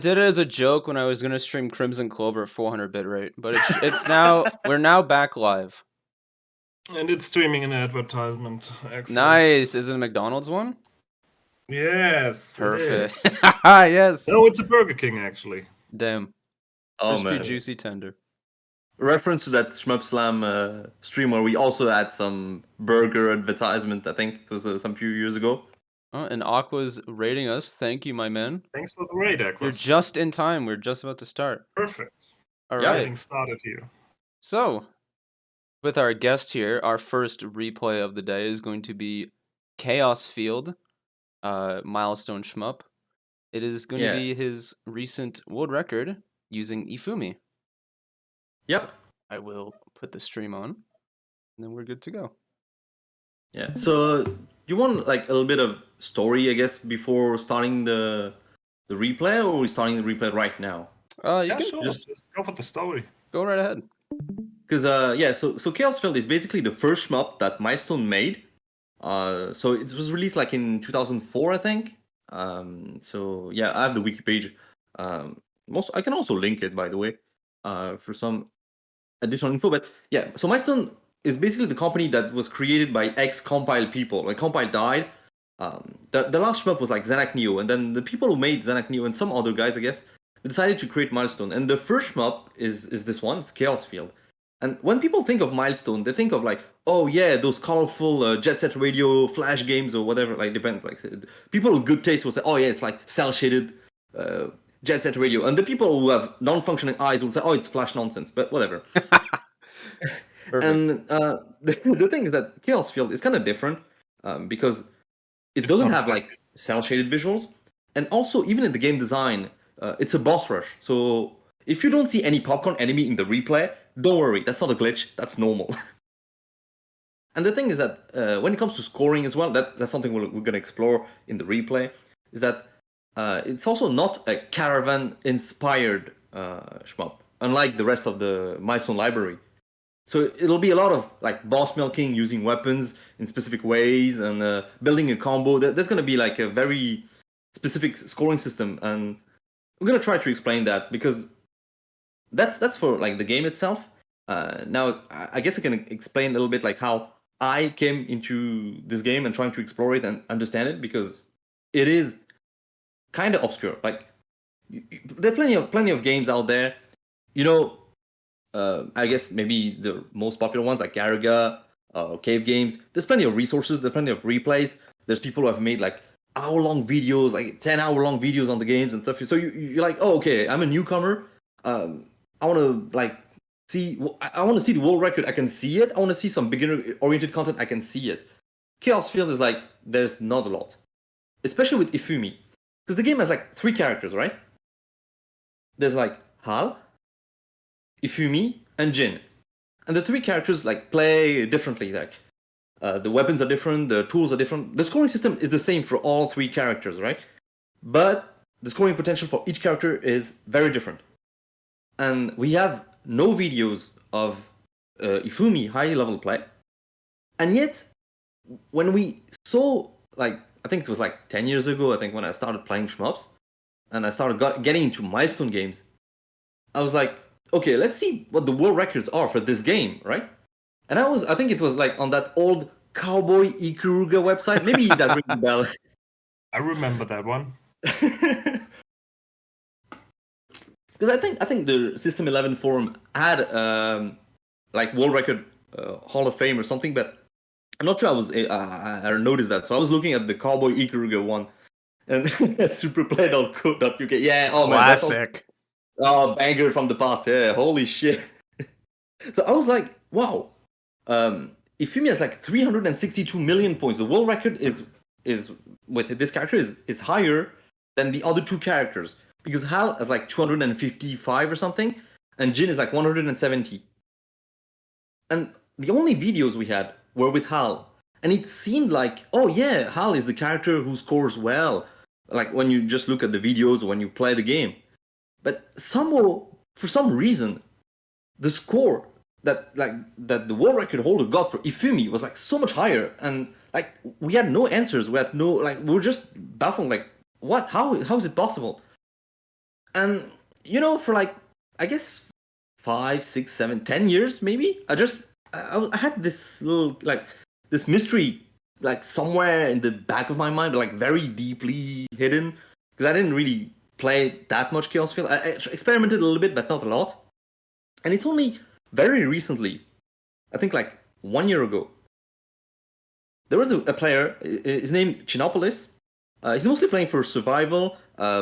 did it as a joke when I was gonna stream Crimson Clover at 400 bitrate, but it's now we're now back live. And it's streaming an advertisement. Excellent. Nice. Is it a McDonald's one? Yes, Perfect. it is. Yes. No, it's a Burger King, actually. Damn. Oh Crispy, man. juicy, tender. Reference to that Shmup Slam stream where we also had some burger advertisement. I think it was some few years ago. And Aqua's rating us. Thank you, my man. Thanks for the raid, Aquas. You're just in time. We're just about to start. Perfect. All right. Getting started here. So, with our guest here, our first replay of the day is going to be Chaos Field, Milestone Shmup. It is going to be his recent world record using Ifumi. Yep. So I will put the stream on, and then we're good to go. Yeah. So you want like a little bit of story, I guess, before starting the replay, or are we starting the replay right now? You can sure. Just go for the story. Go right ahead. Because so Chaos Field is basically the first shmup that Milestone made. So it was released like in 2004, I think. So yeah, I have the wiki page. I can also link it, by the way, for some additional info. But yeah, so Milestone is basically the company that was created by ex-Compile people. Like Compile died. The last shmup was like Xanac Neo, and then the people who made Xanac Neo and some other guys, I guess, decided to create Milestone. And the first shmup is this one, it's Chaos Field. And when people think of Milestone, they think of like, oh yeah, those colorful Jet Set Radio Flash games or whatever. Like depends. Like people with good taste will say, oh yeah, it's like cell shaded Jet Set Radio, and the people who have non-functioning eyes will say, oh, it's Flash nonsense. But whatever. And the thing is that Chaos Field is kind of different because it doesn't have like cell shaded visuals, and also even in the game design, it's a boss rush. So if you don't see any popcorn enemy in the replay, don't worry, that's not a glitch, that's normal. And the thing is that when it comes to scoring as well, that's something we're going to explore in the replay, is that it's also not a caravan-inspired shmup, unlike the rest of the Milestone library. So it'll be a lot of like boss milking, using weapons in specific ways, and building a combo. There's going to be like a very specific scoring system, and we're going to try to explain that because that's for like the game itself. Now, I guess I can explain a little bit like how I came into this game and trying to explore it and understand it, because it is kind of obscure. Like there's plenty of games out there, you know. I guess maybe the most popular ones like Garaga, Cave Games. There's plenty of resources. There's plenty of replays. There's people who have made like hour-long videos, like 10-hour-long videos on the games and stuff. So you're like, oh, okay, I'm a newcomer. I want to like see. I want to see the world record. I can see it. I want to see some beginner-oriented content. I can see it. Chaos Field is like there's not a lot, especially with Ifumi, because the game has like 3 characters, right? There's like Hal, Ifumi, and Jin, and the 3 characters like play differently. Like the weapons are different, the tools are different. The scoring system is the same for all 3 characters, right? But the scoring potential for each character is very different. And we have no videos of Ifumi high level play, and yet when we saw, like, I think it was like 10 years ago, I think, when I started playing shmups and I started getting into Milestone games, I was like, okay, let's see what the world records are for this game, right? And I think it was like on that old Cowboy Ikuruga website. Maybe that rings a bell. I remember that one. Because I think the System 11 forum had like world record Hall of Fame or something, but I'm not sure I noticed that. So I was looking at the Cowboy Ikuruga one, and Superplay.co.uk. Yeah, oh man, classic. Banger from the past. Yeah, holy shit. So I was like, wow. Ifumi has like 362 million points. The world record is with this character is higher than the other 2 characters, because Hal has like 255 or something, and Jin is like 170. And the only videos we had were with Hal, and it seemed like, oh yeah, Hal is the character who scores well, like when you just look at the videos or when you play the game. But somehow, for some reason, the score that the world record holder got for Ifumi was like so much higher, and like we had no answers. We had no, like, we were just baffled, like, what? How is it possible? And for like, I guess 5, 6, 7, 10 years maybe, I had this little like this mystery like somewhere in the back of my mind, but like very deeply hidden, because I didn't really play that much Chaos Field. I experimented a little bit, but not a lot. And it's only very recently, I think like 1 year ago, there was a player, his name Chinopolis. He's mostly playing for survival,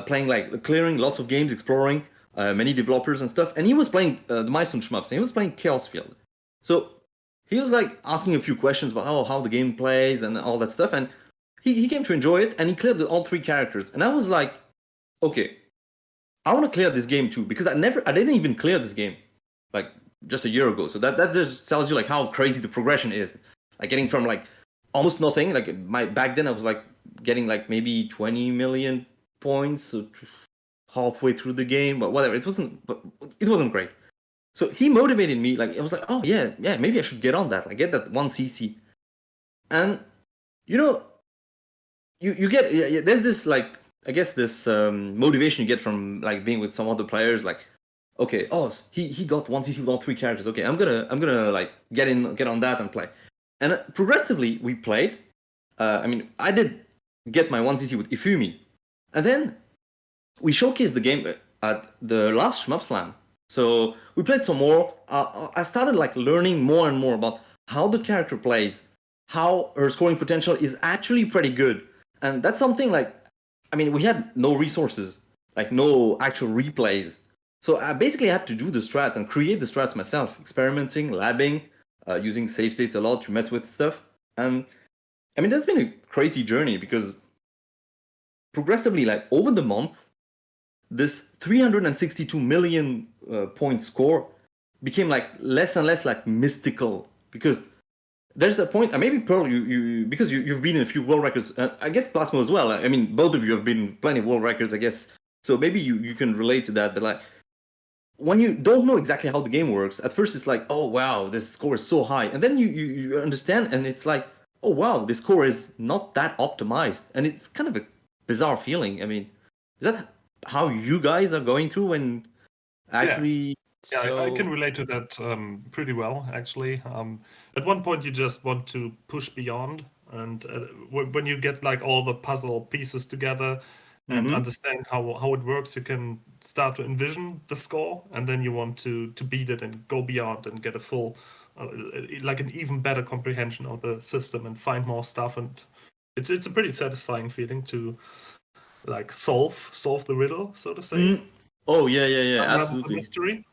playing like clearing lots of games, exploring, many developers and stuff. And he was playing the Milestone Shmups, and he was playing Chaos Field. So he was like asking a few questions about how the game plays and all that stuff. And he came to enjoy it, and he cleared all 3 characters. And I was like, okay, I want to clear this game too, because I didn't even clear this game like just a year ago. So that just tells you like how crazy the progression is. Like getting from like almost nothing. Like back then I was like getting like maybe 20 million points, so halfway through the game, but whatever. It wasn't great. So he motivated me. Like I was like, oh yeah, maybe I should get on that. Like get that 1cc. And you get there's this like, I guess this motivation you get from like being with some other players. Like, okay, oh he got 1cc with all 3 characters. Okay, I'm gonna like get on that and play. And progressively we played. I mean, I did get my 1cc with Ifumi, and then we showcased the game at the last Shmup Slam. So we played some more. I started like learning more and more about how the character plays, how her scoring potential is actually pretty good, and that's something like, I mean, we had no resources, like no actual replays. So I basically had to do the strats and create the strats myself, experimenting, labbing, using save states a lot to mess with stuff. And I mean, that's been a crazy journey, because progressively, like over the month, this 362 million point score became like less and less like mystical, because there's a point. Maybe Pearl, you because you've been in a few world records. I guess Plasmo as well. I mean, both of you have been in plenty of world records, I guess. So maybe you can relate to that. But like, when you don't know exactly how the game works, at first it's like, oh wow, this score is so high, and then you understand, and it's like, oh wow, this score is not that optimized, and it's kind of a bizarre feeling. I mean, is that how you guys are going through when actually? Yeah, I can relate to that pretty well, actually. At one point, you just want to push beyond, and when you get like all the puzzle pieces together and understand how it works, you can start to envision the score, and then you want to beat it and go beyond and get a full, like an even better comprehension of the system and find more stuff. And it's a pretty satisfying feeling to like solve the riddle, so to say. Oh yeah, Unravel the absolutely. mystery.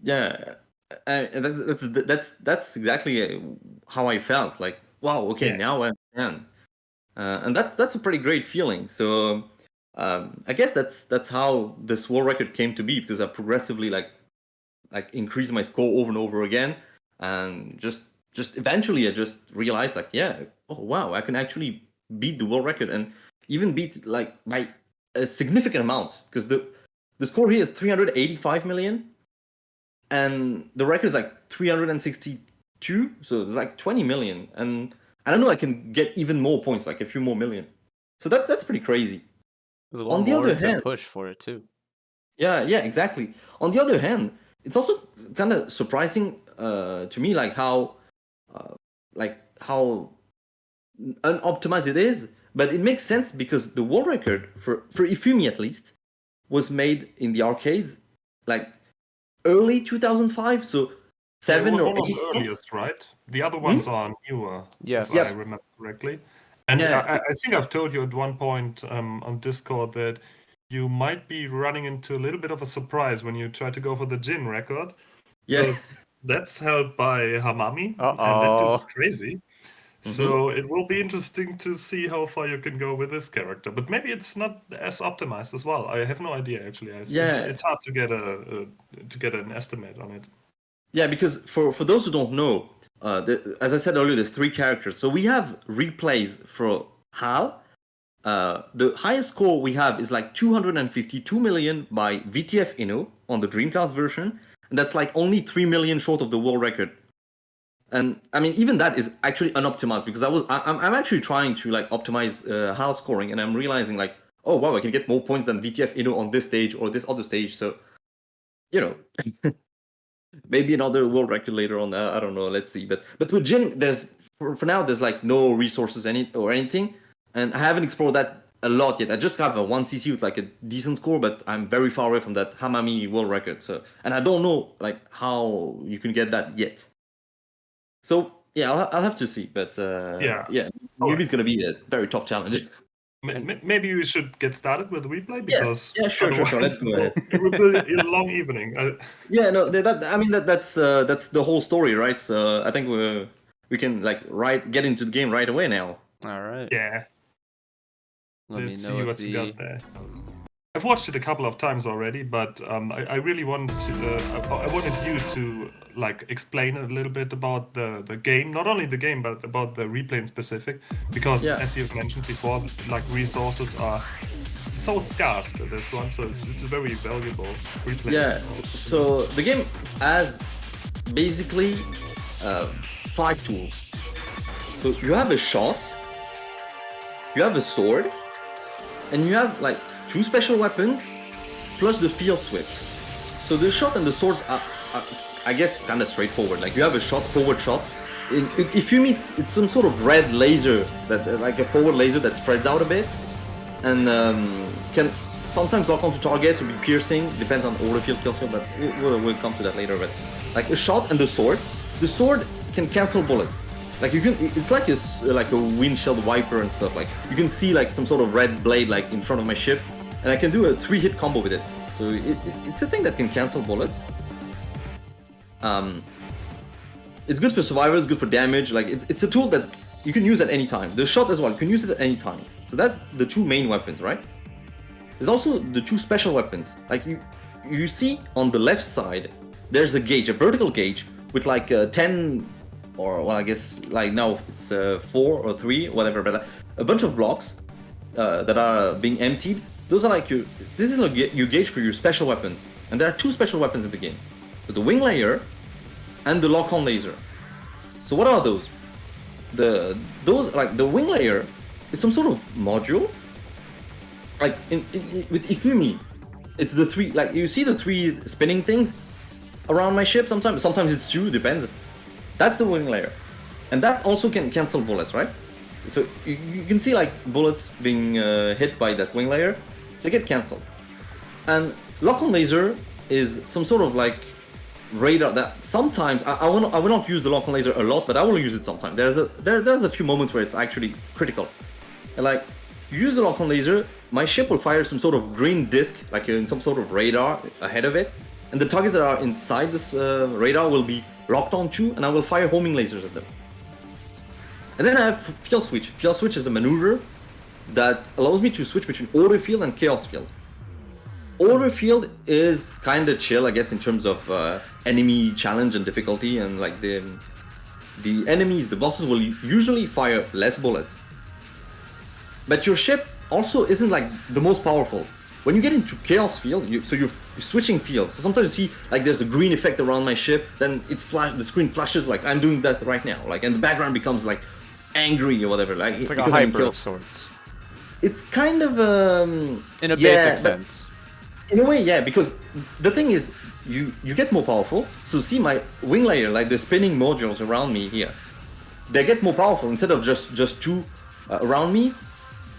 Yeah, that's exactly how I felt. Like, wow, okay, Yeah. now I understand, and that's a pretty great feeling. So I guess that's how this world record came to be, because I progressively like increased my score over and over again, and just eventually I just realized like, yeah, oh wow, I can actually beat the world record, and even beat like by a significant amount, because the score here is 385 million. And the record is like 362, so it's like 20 million. And I don't know, I can get even more points, like a few more million. So that's pretty crazy. There's a lot On the more other to hand, push for it too. yeah, exactly. On the other hand, it's also kind of surprising to me, like how unoptimized it is. But it makes sense, because the world record for Ifumi at least was made in the arcades, like early 2005. So Yeah, it 7 was or one of 8 the earliest, right? The other Hmm? ones are newer, Yes. if I remember correctly. And Yeah. I think I've told you at one point on Discord that you might be running into a little bit of a surprise when you try to go for the Jin record, Yeah. because that's held by Hamami, and that Uh-oh. dude's crazy. So it will be interesting to see how far you can go with this character. But maybe it's not as optimized as well. I have no idea actually. Yeah. It's hard to get an estimate on it. Yeah, because for those who don't know, as I said earlier, there's 3 characters. So we have replays for Hal. The highest score we have is like 252 million by VTF Inno on the Dreamcast version, and that's like only 3 million short of the world record. And I mean, even that is actually unoptimized, because I'm actually trying to like optimize HAL scoring, and I'm realizing like, oh wow, I can get more points than VTF, on this stage or this other stage. So, maybe another world record later on. I don't know. Let's see. But with Jin, there's for now there's like no resources anything, and I haven't explored that a lot yet. I just have a 1cc with like a decent score, but I'm very far away from that Hamami world record. So, and I don't know like how you can get that yet. So yeah, I'll have to see. But maybe it's gonna be a very tough challenge. Maybe we should get started with the replay because sure. Let's go ahead. It will be a long evening. That's the whole story, right? So I think we can like get into the game right away now. All right. Yeah. Let's see what you got there. I've watched it a couple of times already, but I really wanted to. I wanted you to like explain a little bit about the game, not only the game, but about the replay in specific, because as you've mentioned before, like resources are so scarce for this one, so it's a very valuable replay. Yeah. So the game has basically 5 tools. So you have a shot, you have a sword, and you have like 2 special weapons plus the field switch. So the shot and the swords are I guess, kind of straightforward. Like you have a forward shot. If you meet, it's some sort of red laser, like a forward laser that spreads out a bit, and can sometimes lock onto targets or be piercing. Depends on order field, kill field, but we'll come to that later. But like a shot and the sword can cancel bullets. Like you can, it's like a windshield wiper and stuff. Like you can see like some sort of red blade like in front of my ship, and I can do a 3-hit combo with it. So it's a thing that can cancel bullets. It's good for survival, it's good for damage. Like it's a tool that you can use at any time. The shot as well, you can use it at any time. So that's the 2 main weapons, right? There's also the 2 special weapons. Like you see on the left side, there's a gauge, a vertical gauge with like 10, or well, I guess like now it's 4 or 3, whatever, but a bunch of blocks that are being emptied. Those are like this is like your gauge for your special weapons, and there are 2 special weapons in the game: so the wing layer and the lock-on laser. So what are those? Those like the wing layer is some sort of module. Like with Ifumi, it's the 3. Like you see the 3 spinning things around my ship. Sometimes it's 2, depends. That's the wing layer, and that also can cancel bullets, right? So you can see like bullets being hit by that wing layer, they get cancelled. And lock-on laser is some sort of like radar that sometimes I will not use the lock-on laser a lot, but I will use it sometimes. There's a few moments where it's actually critical. And like you use the lock-on laser, my ship will fire some sort of green disc, like in some sort of radar ahead of it, and the targets that are inside this radar will be locked onto, and I will fire homing lasers at them. And then I have field switch. Field switch is a maneuver that allows me to switch between order field and chaos field. Order field is kind of chill, I guess, in terms of enemy challenge and difficulty, and like the enemies, the bosses will usually fire less bullets. But your ship also isn't like the most powerful. When you get into chaos field, you're switching fields. So sometimes you see like there's a green effect around my ship, then the screen flashes like I'm doing that right now, like, and the background becomes like angry or whatever. Like it's like a hyper of sorts. It's kind of in a basic sense. In a way, yeah, because the thing is, you get more powerful. So see my wing layer, like the spinning modules around me here, they get more powerful. Instead of just 2 around me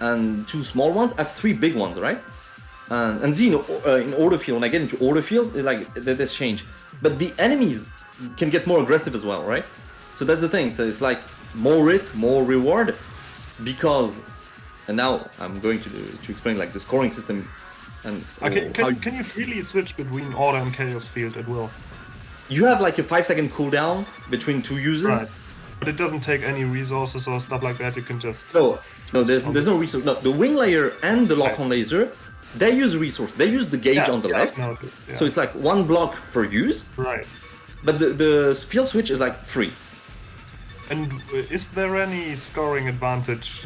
and 2 small ones, I have 3 big ones, right? And see, in order field, when I get into order field, like there's change. But the enemies can get more aggressive as well, right? So that's the thing. So it's like more risk, more reward, because. And now I'm going to explain like the scoring system. And can you freely switch between order and chaos field at will? You have like a 5-second cooldown between 2 users. Right. But it doesn't take any resources or stuff like that. You can just no. There's no resource. No, the wing layer and the lock-on laser, they use resource. They use the gauge on the left. So it's like 1 block per use. Right. But the field switch is like free. And is there any scoring advantage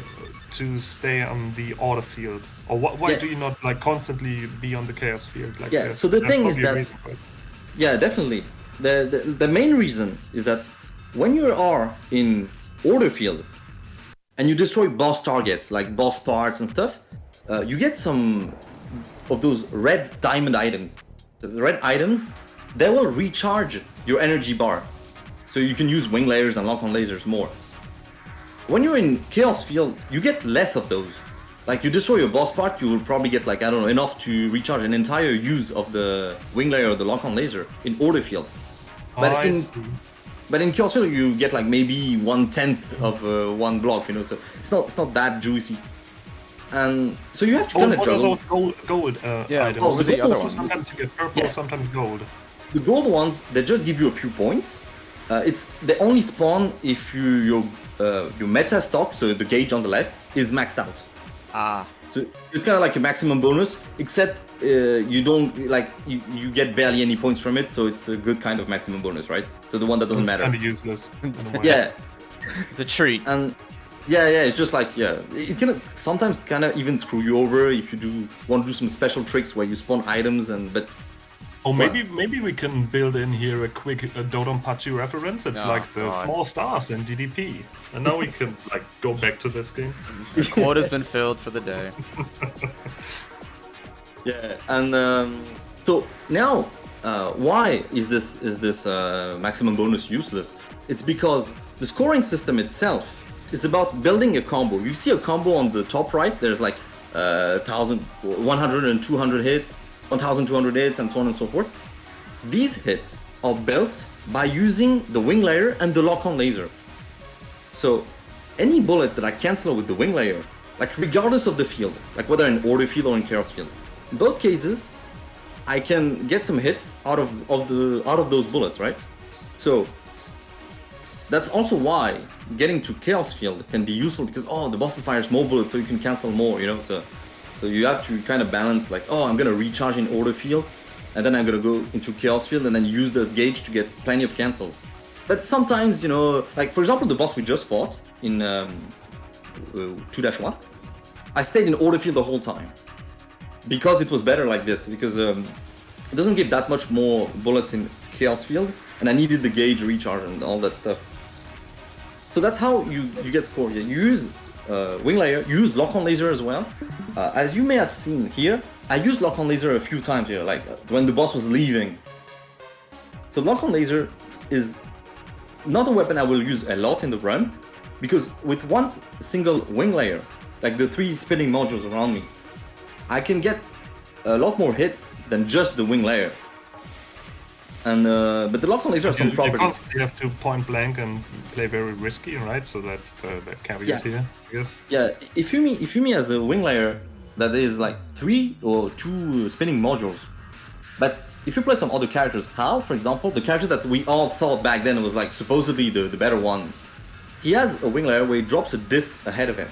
to stay on the order field, or why do you not like constantly be on the chaos field? Like so the thing is that definitely the main reason is that when you are in order field and you destroy boss targets like boss parts and stuff, you get some of those red diamond items. The red items, they will recharge your energy bar. So you can use wing layers and lock-on lasers more. When you're in Chaos Field, you get less of those. Like you destroy your boss part, you will probably get like, I don't know, enough to recharge an entire use of the wing layer or the lock-on laser in Order Field. But in Chaos Field, you get like maybe 1/10 of one block, you know, so it's not that juicy. And so you have to kind of juggle. What are those gold items? What were the other ones? Sometimes you get purple, sometimes gold. The gold ones, they just give you a few points. They only spawn if your meta stock, so the gauge on the left, is maxed out. So it's kind of like a maximum bonus, except you don't you get barely any points from it, so it's a good kind of maximum bonus, right? So the one that doesn't matter. It's kind of useless. Yeah, it's a treat. And yeah, it's just like it can sometimes kind of even screw you over if you want to do some special tricks where you spawn items but. Oh, maybe we can build in here a quick Dodonpachi reference. It's like the small stars in DDP, and now we can like go back to this game. The quota's been filled for the day. Yeah, and so now, why is this maximum bonus useless? It's because the scoring system itself is about building a combo. You see a combo on the top right. There's like 100 and 200 hits. 1,200 hits and so on and so forth. These hits are built by using the wing layer and the lock-on laser. So any bullet that I cancel with the wing layer, like regardless of the field, like whether in Order Field or in Chaos Field, in both cases, I can get some hits out of those bullets, right? So that's also why getting to Chaos Field can be useful because the bosses fire more bullets, so you can cancel more, you know. So you have to kind of balance like, I'm gonna recharge in Order Field, and then I'm gonna go into Chaos Field and then use the gauge to get plenty of cancels. But sometimes, you know, like for example, the boss we just fought in 2-1, I stayed in Order Field the whole time because it was better like this. Because it doesn't give that much more bullets in Chaos Field, and I needed the gauge recharge and all that stuff. So that's how you get scored. You use wing layer, use lock-on laser as well. As you may have seen here, I used lock-on laser a few times here, like when the boss was leaving. So lock-on laser is not a weapon I will use a lot in the run, because with one single wing layer, like the 3 spinning modules around me, I can get a lot more hits than just the wing layer. And but the lock-on laser has some properties. You constantly have to point blank and play very risky, right? So that's the caveat here, I guess. Yeah, if you has a wing layer that is like 3 or 2 spinning modules, but if you play some other characters, Hal, for example, the character that we all thought back then was like supposedly the better one, he has a wing layer where he drops a disc ahead of him,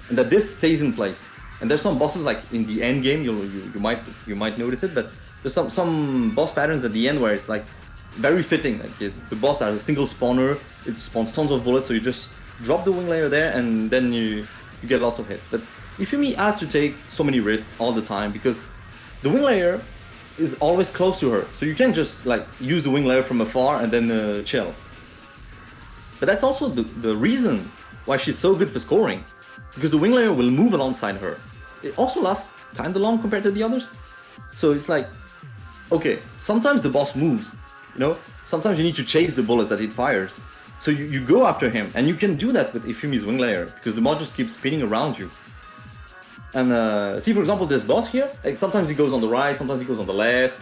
and the disc stays in place. And there's some bosses like in the end game, you might notice it, but there's some boss patterns at the end where it's like very fitting. Like the boss has a single spawner, it spawns tons of bullets, so you just drop the wing layer there and then you get lots of hits. But Ifumi has to take so many risks all the time because the wing layer is always close to her, so you can't just like use the wing layer from afar and then chill. But that's also the reason why she's so good for scoring, because the wing layer will move alongside her. It also lasts kind of long compared to the others, so it's like, okay, sometimes the boss moves, you know, sometimes you need to chase the bullets that it fires, so you go after him, and you can do that with Ifumi's wing layer because the modules keep spinning around you. And see, for example, this boss here, like sometimes he goes on the right, sometimes he goes on the left.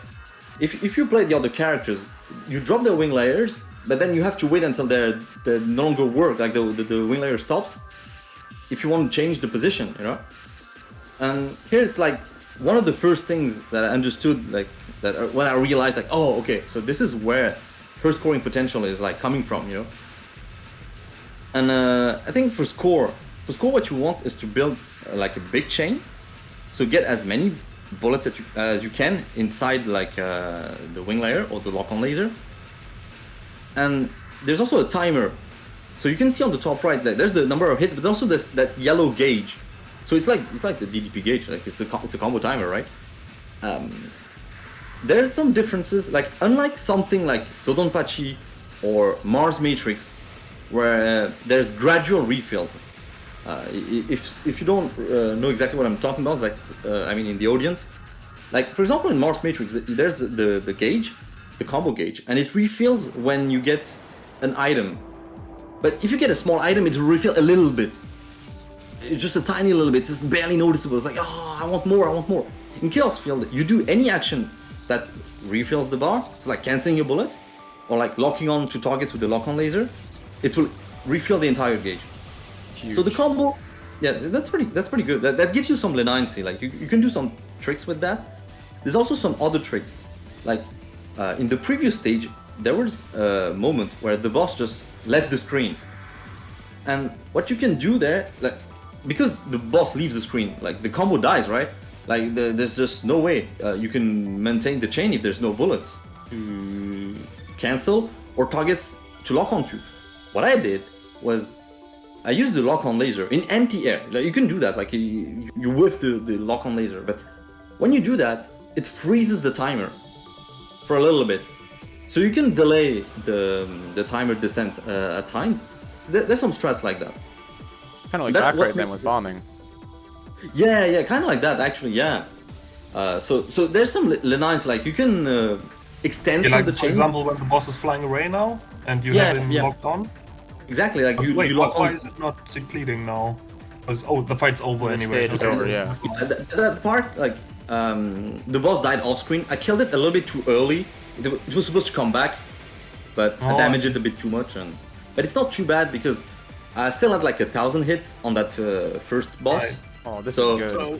If you play the other characters, you drop their wing layers, but then you have to wait until they no longer work, like the wing layer stops, if you want to change the position, you know. And here it's like one of the first things that I understood, like that when I realized, like, oh, okay, so this is where her scoring potential is like coming from, you know. And I think for score, what you want is to build like a big chain, so get as many bullets as you can inside like the wing layer or the lock-on laser. And there's also a timer, so you can see on the top right that there's the number of hits, but also that yellow gauge. So it's like the DDP gauge, like it's a combo timer, right? There's some differences, like unlike something like Dodonpachi or Mars Matrix, where there's gradual refills. If you don't know exactly what I'm talking about, like I mean in the audience, like for example in Mars Matrix, there's the gauge, the combo gauge, and it refills when you get an item. But if you get a small item, it will refill a little bit. It's just a tiny little bit, it's just barely noticeable. It's like, oh, I want more, I want more. In Chaos Field, you do any action that refills the bar, so like canceling your bullet, or like locking on to targets with the lock-on laser, it will refill the entire gauge. Huge. So the combo, yeah, that's pretty good. That gives you some leniency. Like you can do some tricks with that. There's also some other tricks. Like in the previous stage, there was a moment where the boss just left the screen. And what you can do there, like because the boss leaves the screen, like the combo dies, right? Like there's just no way you can maintain the chain if there's no bullets to cancel or targets to lock onto. What I did was I used the lock-on laser in anti-air. Like you can do that, like you whiff the lock-on laser, but when you do that, it freezes the timer for a little bit. So you can delay the timer descent at times. There's some strats like that. Kind of like back right then with bombing. Yeah, kind of like that actually. Yeah. So there's some leniency, like you can extend like the for chain. example, when the boss is flying away now and you have him locked on. Exactly, like you lock on. Why is it not depleting now? Because the fight's over anyway. The stage is over, yeah. That part, like the boss died off screen. I killed it a little bit too early. It was supposed to come back, but I damaged it a bit too much. But it's not too bad because I still had like 1,000 hits on that first boss. Right. Oh, this is good. So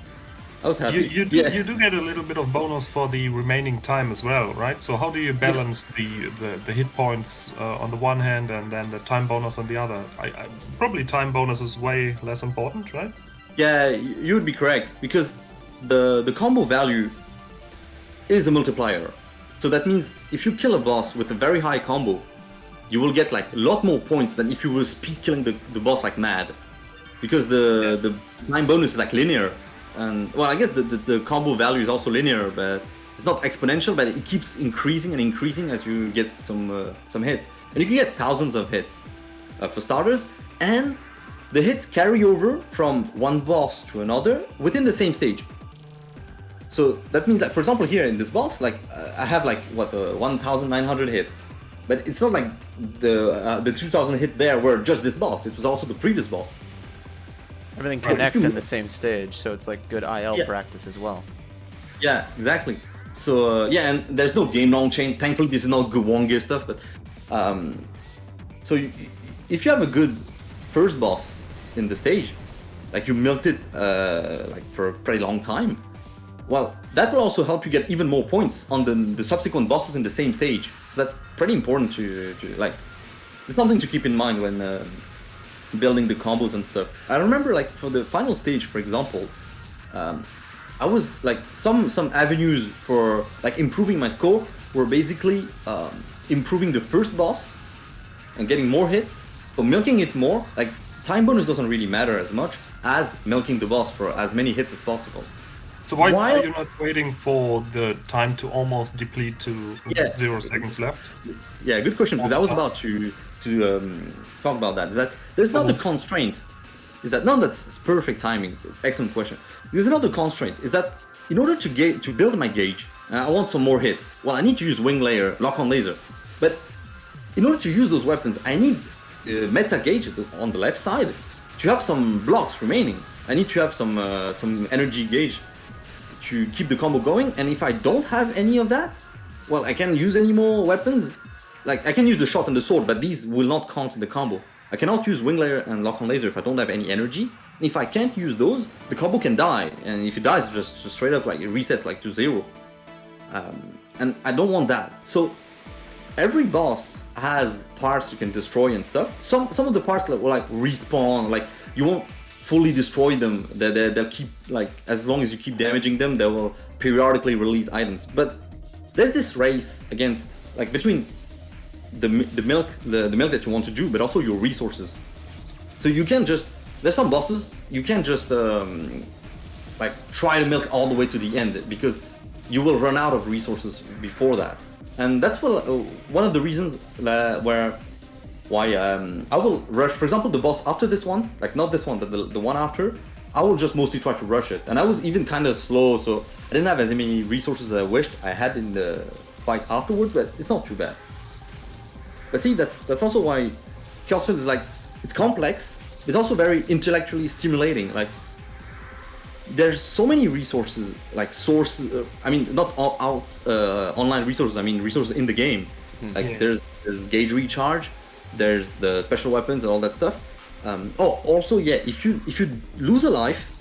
I was happy. You do get a little bit of bonus for the remaining time as well, right? So how do you balance the hit points on the one hand and then the time bonus on the other? Probably time bonus is way less important, right? Yeah, you would be correct because the combo value is a multiplier. So that means if you kill a boss with a very high combo, you will get like a lot more points than if you were speed killing the boss like mad. Because the time bonus is like linear. And well, I guess the combo value is also linear, but it's not exponential, but it keeps increasing and increasing as you get some hits. And you can get thousands of hits for starters, and the hits carry over from one boss to another within the same stage. So that means that, for example, here in this boss, like I have like 1,900 hits, but it's not like the 2,000 hits there were just this boss. It was also the previous boss. Everything connects in the same stage, so it's like good IL practice as well. Yeah, exactly. So yeah, and there's no game long chain. Thankfully, this is not Gwongi stuff, but so if you have a good first boss in the stage, like you milked it like for a pretty long time, well, that will also help you get even more points on the subsequent bosses in the same stage. So that's pretty important to like. It's something to keep in mind when building the combos and stuff. I remember like for the final stage, for example, I was like some avenues for like improving my score were basically improving the first boss and getting more hits. So milking it more, like time bonus doesn't really matter as much as milking the boss for as many hits as possible. So why are you not waiting for the time to almost deplete to 0 seconds left? Yeah, good question, because I was about to talk about that. That there's not a constraint. Is that no? That's perfect timing. Excellent question. There's another constraint. Is that in order to build my gauge, I want some more hits. Well, I need to use wing layer, lock-on laser. But in order to use those weapons, I need meta gauge on the left side to have some blocks remaining. I need to have some energy gauge to keep the combo going. And if I don't have any of that, well, I can't use any more weapons. Like, I can use the shot and the sword, but these will not count in the combo. I cannot use wing layer and lock-on laser if I don't have any energy. And if I can't use those, the combo can die. And if it dies, just straight up like it resets like to 0. And I don't want that. So every boss has parts you can destroy and stuff. Some of the parts will like respawn. Like you won't fully destroy them. They'll keep like as long as you keep damaging them, they will periodically release items. But there's this race against like between the milk that you want to do, but also your resources. So you can't just, there's some bosses you can't just like try to milk all the way to the end because you will run out of resources before that. And that's what one of the reasons where why I will rush, for example, the boss after this one, like not this one, but the one after, I will just mostly try to rush it. And I was even kind of slow, so I didn't have as many resources as I wished I had in the fight afterwards, but it's not too bad. But see, that's also why Chaos Field is like, it's complex, it's also very intellectually stimulating. Like, there's so many resources, like sources, I mean, not all online resources, I mean resources in the game. Like there's gauge recharge, there's the special weapons and all that stuff. Also, yeah, if you lose a life,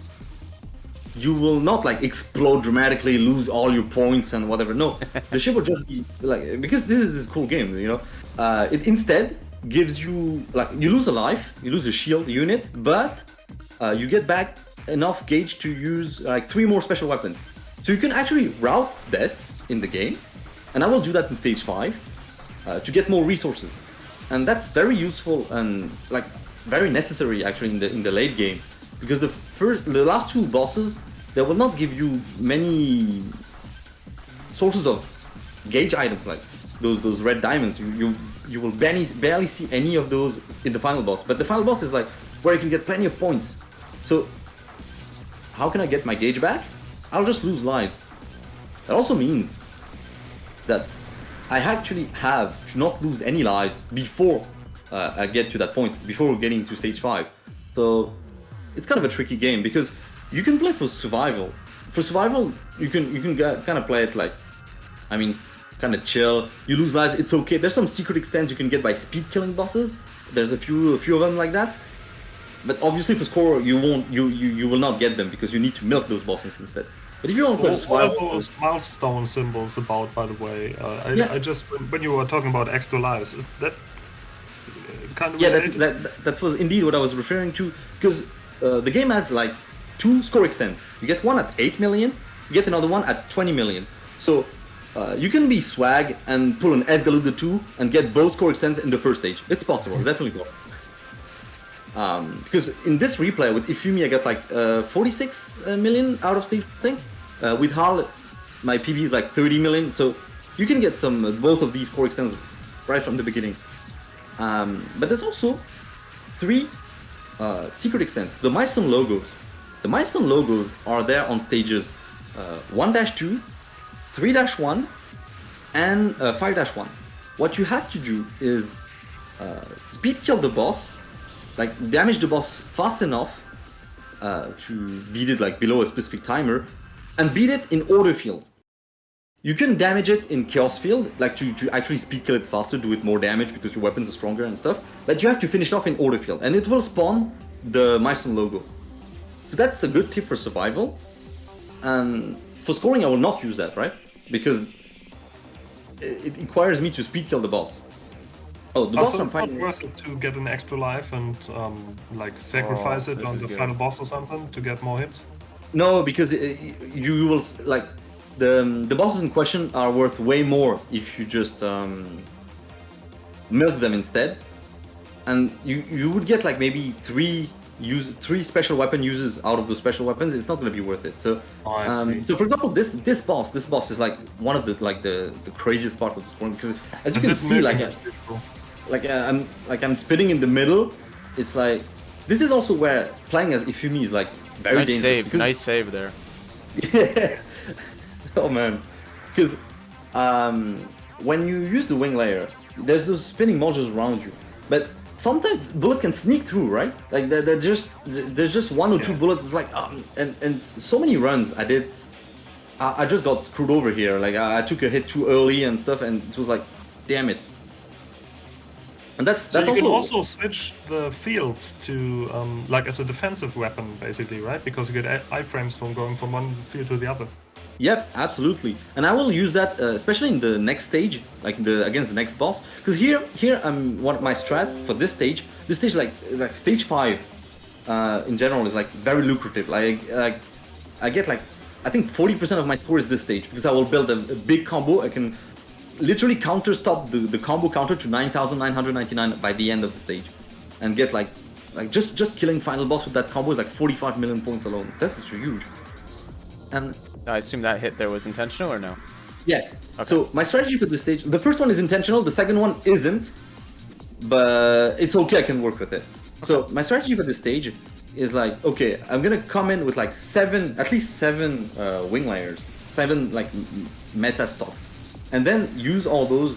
you will not like explode dramatically, lose all your points and whatever. No, the ship will just be like, because this is this cool game, you know. It instead gives you like, you lose a life, you lose a shield unit, but you get back enough gauge to use like 3 more special weapons. So you can actually route death in the game, and I will do that in stage 5 to get more resources. And that's very useful and like very necessary actually in the late game, because the last 2 bosses, they will not give you many sources of gauge items, like those red diamonds. You will barely see any of those in the final boss, but the final boss is like where you can get plenty of points. So how can I get my gauge back? I'll just lose lives. That also means that I actually have to not lose any lives before I get to that point, before getting to stage 5. So it's kind of a tricky game, because you can play for survival. For survival, you can kind of play it like, I mean, kind of chill. You lose lives, it's okay. There's some secret extents you can get by speed killing bosses. There's a few of them like that. But obviously for score, you will not get them, because you need to milk those bosses instead. But if you want to play what are those milestone symbols about, by the way? I just, when you were talking about extra lives, is that kind of related? That was indeed what I was referring to, because the game has like 2 score extents. You get one at 8 million, you get another one at 20 million. So you can be swag and pull an Esgaluda 2 and get both score extents in the first stage. It's possible, it's definitely possible. Because in this replay with Ifumi, I got like 46 million out of stage, I think. With Hal, my PB is like 30 million, so you can get some both of these core extents right from the beginning. But there's also 3 secret extents, the milestone logos. The milestone logos are there on stages 1-2, 3-1, and 5-1. What you have to do is speed kill the boss, like damage the boss fast enough to beat it like below a specific timer, and beat it in order field. You can damage it in chaos field, like to actually speed kill it faster, do it more damage because your weapons are stronger and stuff, but you have to finish it off in order field, and it will spawn the milestone logo. So that's a good tip for survival. And for scoring, I will not use that, right? Because it requires me to speed kill the boss. Oh, the boss I'm fighting. It's not worth it to get an extra life and like sacrifice it on the final boss or something to get more hits? No, because you will like the bosses in question are worth way more if you just milk them instead, and you would get like maybe 3 special weapon uses out of those special weapons. It's not going to be worth it. So so for example, this boss is like one of the craziest part of the scoring, because as you can see, I'm spinning in the middle. It's like, this is also where playing as Ifumi is like very dangerous. Nice save there. Yeah. Oh man, because when you use the wing layer, there's those spinning modules around you, but sometimes bullets can sneak through, right? Like there's just 1 or 2 bullets. It's like and so many runs I did, I just got screwed over here. Like I took a hit too early and stuff, and it was like, damn it. And that's you also... can also switch the fields to like as a defensive weapon, basically, right? Because you get iframes from going from one field to the other. Yep, absolutely. And I will use that especially in the next stage, like against the next boss. Because here what my strat for this stage like stage 5 in general is like very lucrative. Like I get like, I think 40% of my score is this stage, because I will build a big combo. I can literally counter stop the combo counter to 9,999 by the end of the stage, and get like just killing final boss with that combo is like 45 million points alone. That's just huge. And I assume that hit there was intentional, or no? Yeah. Okay. So my strategy for this stage, the first one is intentional, the second one isn't. but it's okay. I can work with it. So my strategy for this stage is like, okay, I'm gonna come in with like at least seven wing layers, seven like meta stuff, and then use all those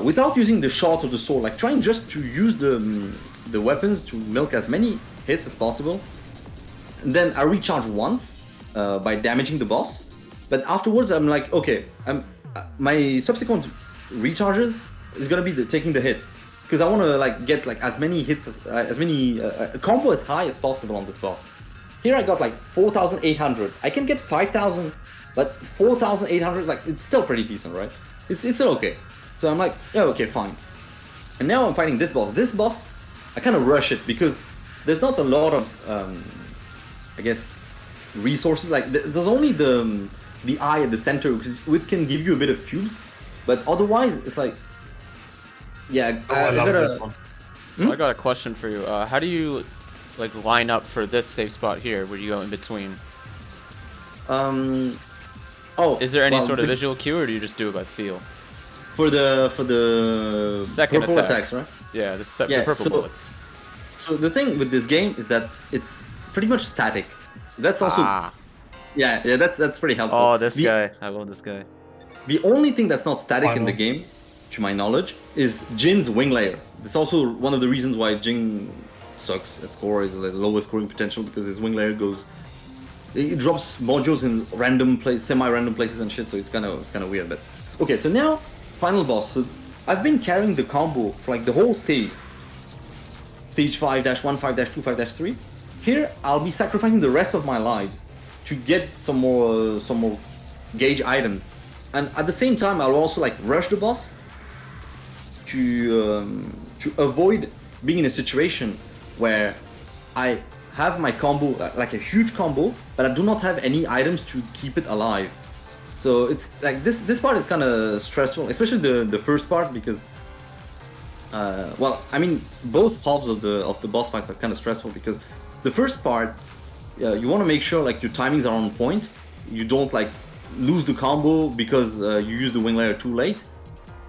without using the shot or the sword. Like trying just to use the weapons to milk as many hits as possible. And then I recharge once by damaging the boss, but afterwards I'm like, okay, my subsequent recharges is gonna be taking the hit, because I want to like get like as many hits as many combo as high as possible on this boss. Here I got like 4,800. I can get 5,000, but 4,800, like it's still pretty decent, right? It's still okay. So I'm like, yeah, okay, fine. And now I'm fighting this boss. This boss, I kind of rush it because there's not a lot of, I guess, resources. Like there's only the eye at the center, which can give you a bit of cubes, but otherwise it's like, yeah, I love this one. So I got a question for you. How do you like line up for this safe spot here where you go in between? Is there any sort of visual cue, or do you just do it by feel? For the second purple attack. attacks, right? Yeah, the purple bullets. So the thing with this game is that it's pretty much static. That's also yeah, that's pretty helpful. Oh, this guy. I love this guy. The only thing that's not static in the game, to my knowledge, is Jin's wing layer. It's also one of the reasons why Jin sucks at score, is the lowest scoring potential, because his wing layer it drops modules in semi-random places and shit. So it's kind of weird. But okay, so now final boss. So I've been carrying the combo for like the whole stage 5-1, 5-2, 5-3. Here I'll be sacrificing the rest of my lives to get some more gauge items, and at the same time I'll also like rush the boss to avoid being in a situation where I have my combo, like a huge combo, but I do not have any items to keep it alive. So it's like this part is kind of stressful, especially the first part, because well, I mean, both halves of the boss fights are kind of stressful, because the first part you want to make sure like your timings are on point, you don't like lose the combo because you use the wing layer too late.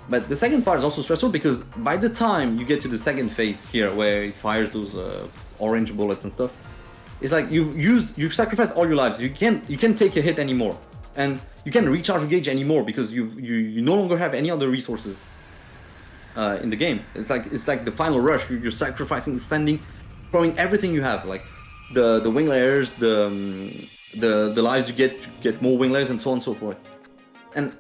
But the second part is also stressful, because by the time you get to the second phase here, where it fires those orange bullets and stuff, it's like you've sacrificed all your lives. You can't take a hit anymore, and you can't recharge your gauge anymore, because you no longer have any other resources in the game. It's like the final rush. You're sacrificing, standing, throwing everything you have, like the wing layers, the lives you get more wing layers, and so on and so forth. And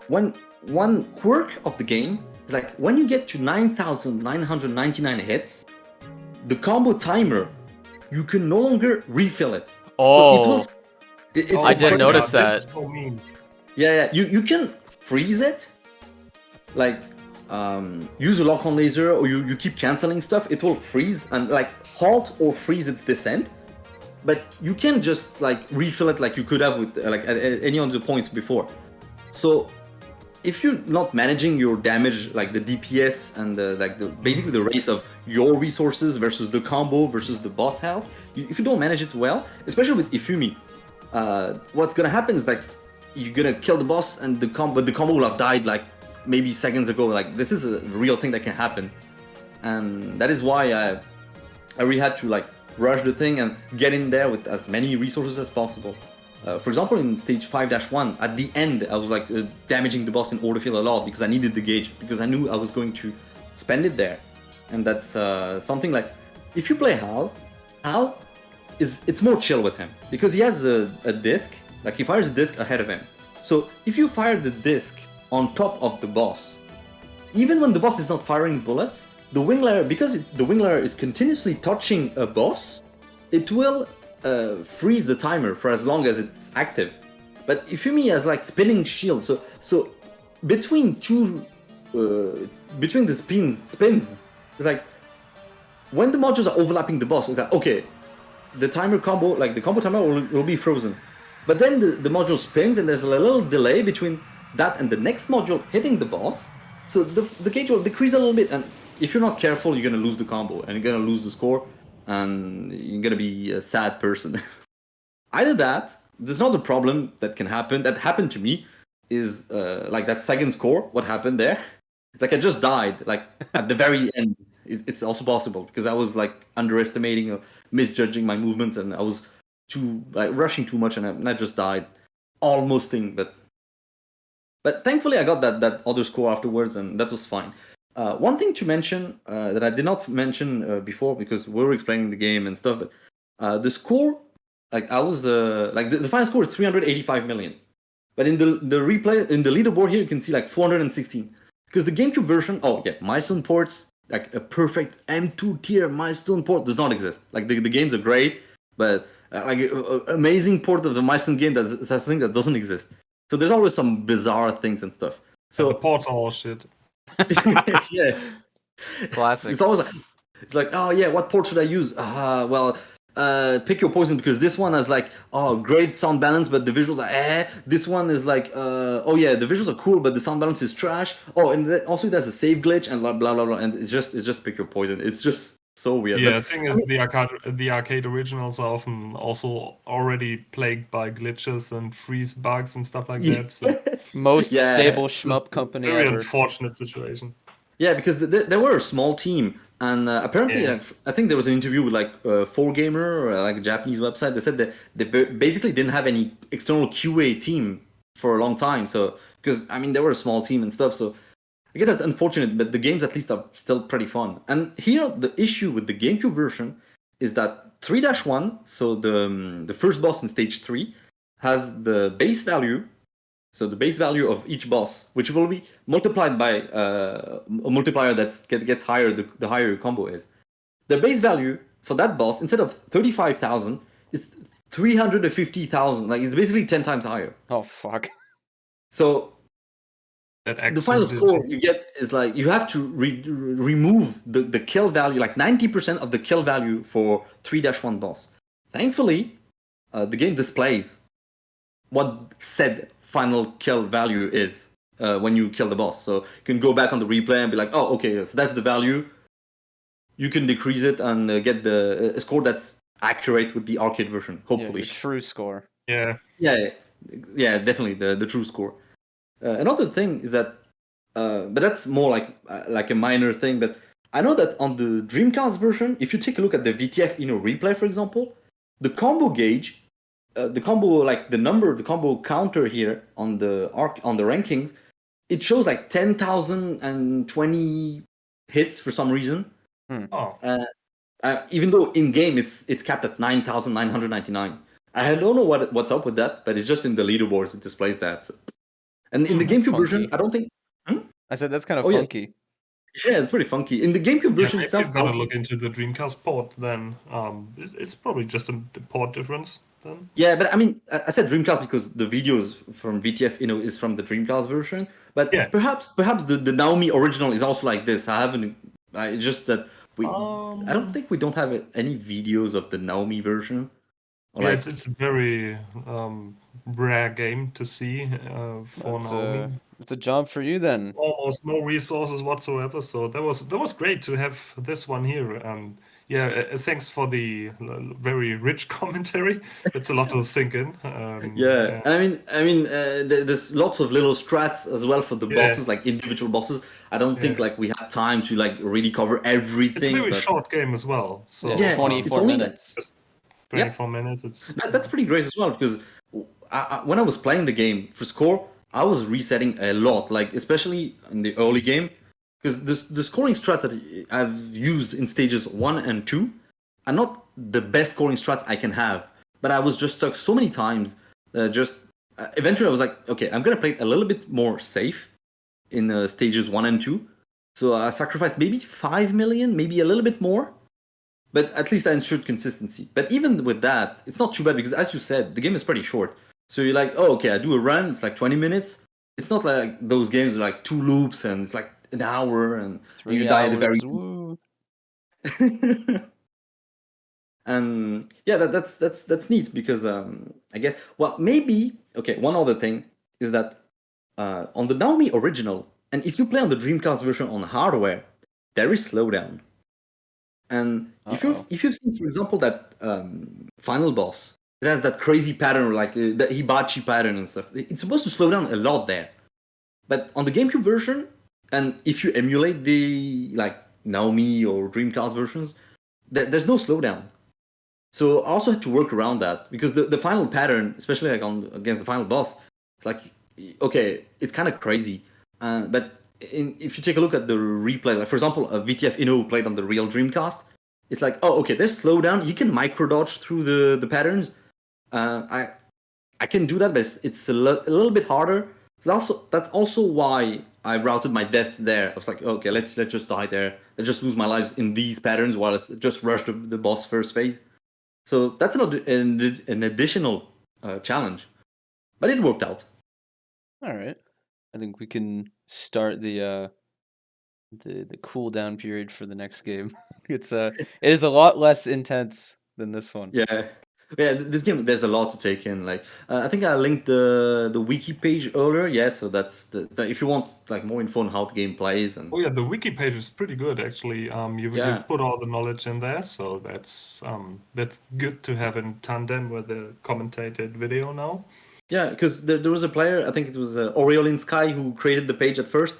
one quirk of the game is like when you get to 9,999 hits, the combo timer, you can no longer refill it. Oh, so it's I didn't notice that. This is so mean. Yeah, you can freeze it, like use a lock-on laser, or you keep canceling stuff. It will freeze and like halt or freeze its descent, but you can just like refill it like you could have with like at any other points before. So if you're not managing your damage, like the DPS and basically the race of your resources versus the combo versus the boss health, if you don't manage it well, especially with Ifumi, what's gonna happen is like you're gonna kill the boss and the combo will have died like maybe seconds ago. Like this is a real thing that can happen, and that is why I really had to like rush the thing and get in there with as many resources as possible. For example, in stage 5-1, at the end, I was like damaging the boss in order field a lot, because I needed the gauge, because I knew I was going to spend it there. And that's something like, if you play Hal it's more chill with him, because he has a disc, like he fires a disc ahead of him. So if you fire the disc on top of the boss, even when the boss is not firing bullets, the wing layer, because the wing layer is continuously touching a boss, it will freeze the timer for as long as it's active. But Ifumi has like spinning shield, so between the spins, it's like when the modules are overlapping the boss, it's like okay, the timer combo, like the combo timer will be frozen, but then the module spins and there's a little delay between that and the next module hitting the boss, so the gauge will decrease a little bit, and if you're not careful, you're gonna lose the combo and you're gonna lose the score, and you're gonna be a sad person. Either that, there's another problem that can happen, that happened to me, is like that second score, what happened there, Like I just died. Like at the very end, it's also possible because I was like underestimating or misjudging my movements, and I was rushing too much, and I just died. Almost thing, but thankfully I got that other score afterwards, and that was fine. One thing to mention that I did not mention before because we were explaining the game and stuff, but the score, like I was like the final score is 385 million, but in the replay in the leaderboard here you can see like 416 because the GameCube version, oh yeah, milestone ports, like a perfect M2 tier milestone port does not exist. Like the games are great, but like amazing port of the milestone game that's a thing that doesn't exist. So there's always some bizarre things and stuff. So the ports are all shit. yeah, Classic. it's always like, it's like, oh yeah, what port should I use? Well, pick your poison because this one has like, oh, great sound balance, but the visuals are eh. This one is like, oh yeah, the visuals are cool, but the sound balance is trash. Oh, and also it has a save glitch and blah blah blah blah. And it's just pick your poison. It's just so weird. Yeah, But, the thing is, the arcade originals are often also already plagued by glitches and freeze bugs and stuff like that. So Most Yeah. stable it's shmup company very ever. unfortunate situation. yeah, because they were a small team, and apparently, Yeah. like, I think there was an interview with like 4Gamer, or like a Japanese website. They said that they basically didn't have any external QA team for a long time. So because I mean they were a small team and stuff. So I guess that's unfortunate, but the games at least are still pretty fun. And here the issue with the GameCube version is that 3-1, so the first boss in stage 3, has the base value. So the base value of each boss, which will be multiplied by a multiplier that gets higher the higher your combo is. The base value for that boss, instead of 35,000, is 350,000. Like it's basically 10 times higher. Oh fuck. So That the final actual score you get is like you have to remove the kill value, like 90% of the kill value for 3-1 boss. Thankfully, the game displays what said final kill value is when you kill the boss. So you can go back on the replay and be like, oh, okay, so that's the value. You can decrease it and get a score that's accurate with the arcade version, Yeah, hopefully. your true score. Yeah. Yeah, definitely the true score. Another thing is that, but that's more like a minor thing. But I know that on the Dreamcast version, if you take a look at the VTF replay, for example, the combo gauge, the combo like the combo counter here on the rankings, it shows like 10,020 hits for some reason. Oh. Even though in game it's capped at 9,999. I don't know what's up with that, but it's just in the leaderboards it displays that. And in the GameCube version, I don't think. I said that's kind of Oh, yeah. funky. Yeah, it's pretty funky. In the GameCube version Maybe itself, you've got to look into the Dreamcast port then. It's probably just a port difference then. yeah, but I mean, I said Dreamcast because the videos from VTF, is from the Dreamcast version. But Yeah. perhaps the Naomi original is also like this. It's just that I don't think we don't have any videos of the Naomi version. Or Yeah, like, it's a very rare game to see for Naomi. It's a job for you then. Almost no resources whatsoever, so that was great to have this one here. Thanks for the very rich commentary. It's a lot to sink in. yeah, I mean, there's lots of little strats as well for the bosses, like individual bosses. I don't think like we have time to like really cover everything. It's a very short game as well. So yeah, 24 minutes. Just 24 minutes. That's pretty great as well because when I was playing the game for score, I was resetting a lot, like especially in the early game, because the scoring strats that I've used in stages 1 and 2 are not the best scoring strats I can have. But I was just stuck so many times. Eventually I was like, okay, I'm gonna play it a little bit more safe in stages 1 and 2. So I sacrificed maybe 5 million, maybe a little bit more. But at least I ensured consistency. But even with that, it's not too bad because, as you said, the game is pretty short. So you're like, oh, okay, I do a run, it's like 20 minutes. It's not like those games are like 2 loops and it's like an hour and you die at the very end. And yeah, that's neat because I guess, well, maybe, okay, one other thing is that on the Naomi original, and if you play on the Dreamcast version on hardware, there is slowdown. And if you've seen, for example, that final boss, it has that crazy pattern, like the Hibachi pattern and stuff. It's supposed to slow down a lot there. But on the GameCube version, And if you emulate the like Naomi or Dreamcast versions, there's no slowdown. So I also had to work around that because the final pattern, especially like against the final boss, it's like okay, it's kind of crazy. But if you take a look at the replay, like for example, a VTF Inno played on the real Dreamcast, it's like oh okay, there's slowdown. You can micro dodge through the patterns. I can do that, but it's a little bit harder. That's also why I routed my death there. I was like, okay, let's just die there. Let's just lose my lives in these patterns while I just rush the boss first phase. So that's an additional challenge, but it worked out. All right, I think we can start the cooldown period for the next game. It is a lot less intense than this one. Yeah, yeah. This game, there's a lot to take in. Like, I think I linked the wiki page earlier. Yeah, so that's if you want like more info on how the game plays and. Oh yeah, the wiki page is pretty good actually. Yeah. You've put all the knowledge in there, so that's good to have in tandem with the commentated video now. Yeah, because there was a player, I think it was Oriolin Sky, who created the page at first,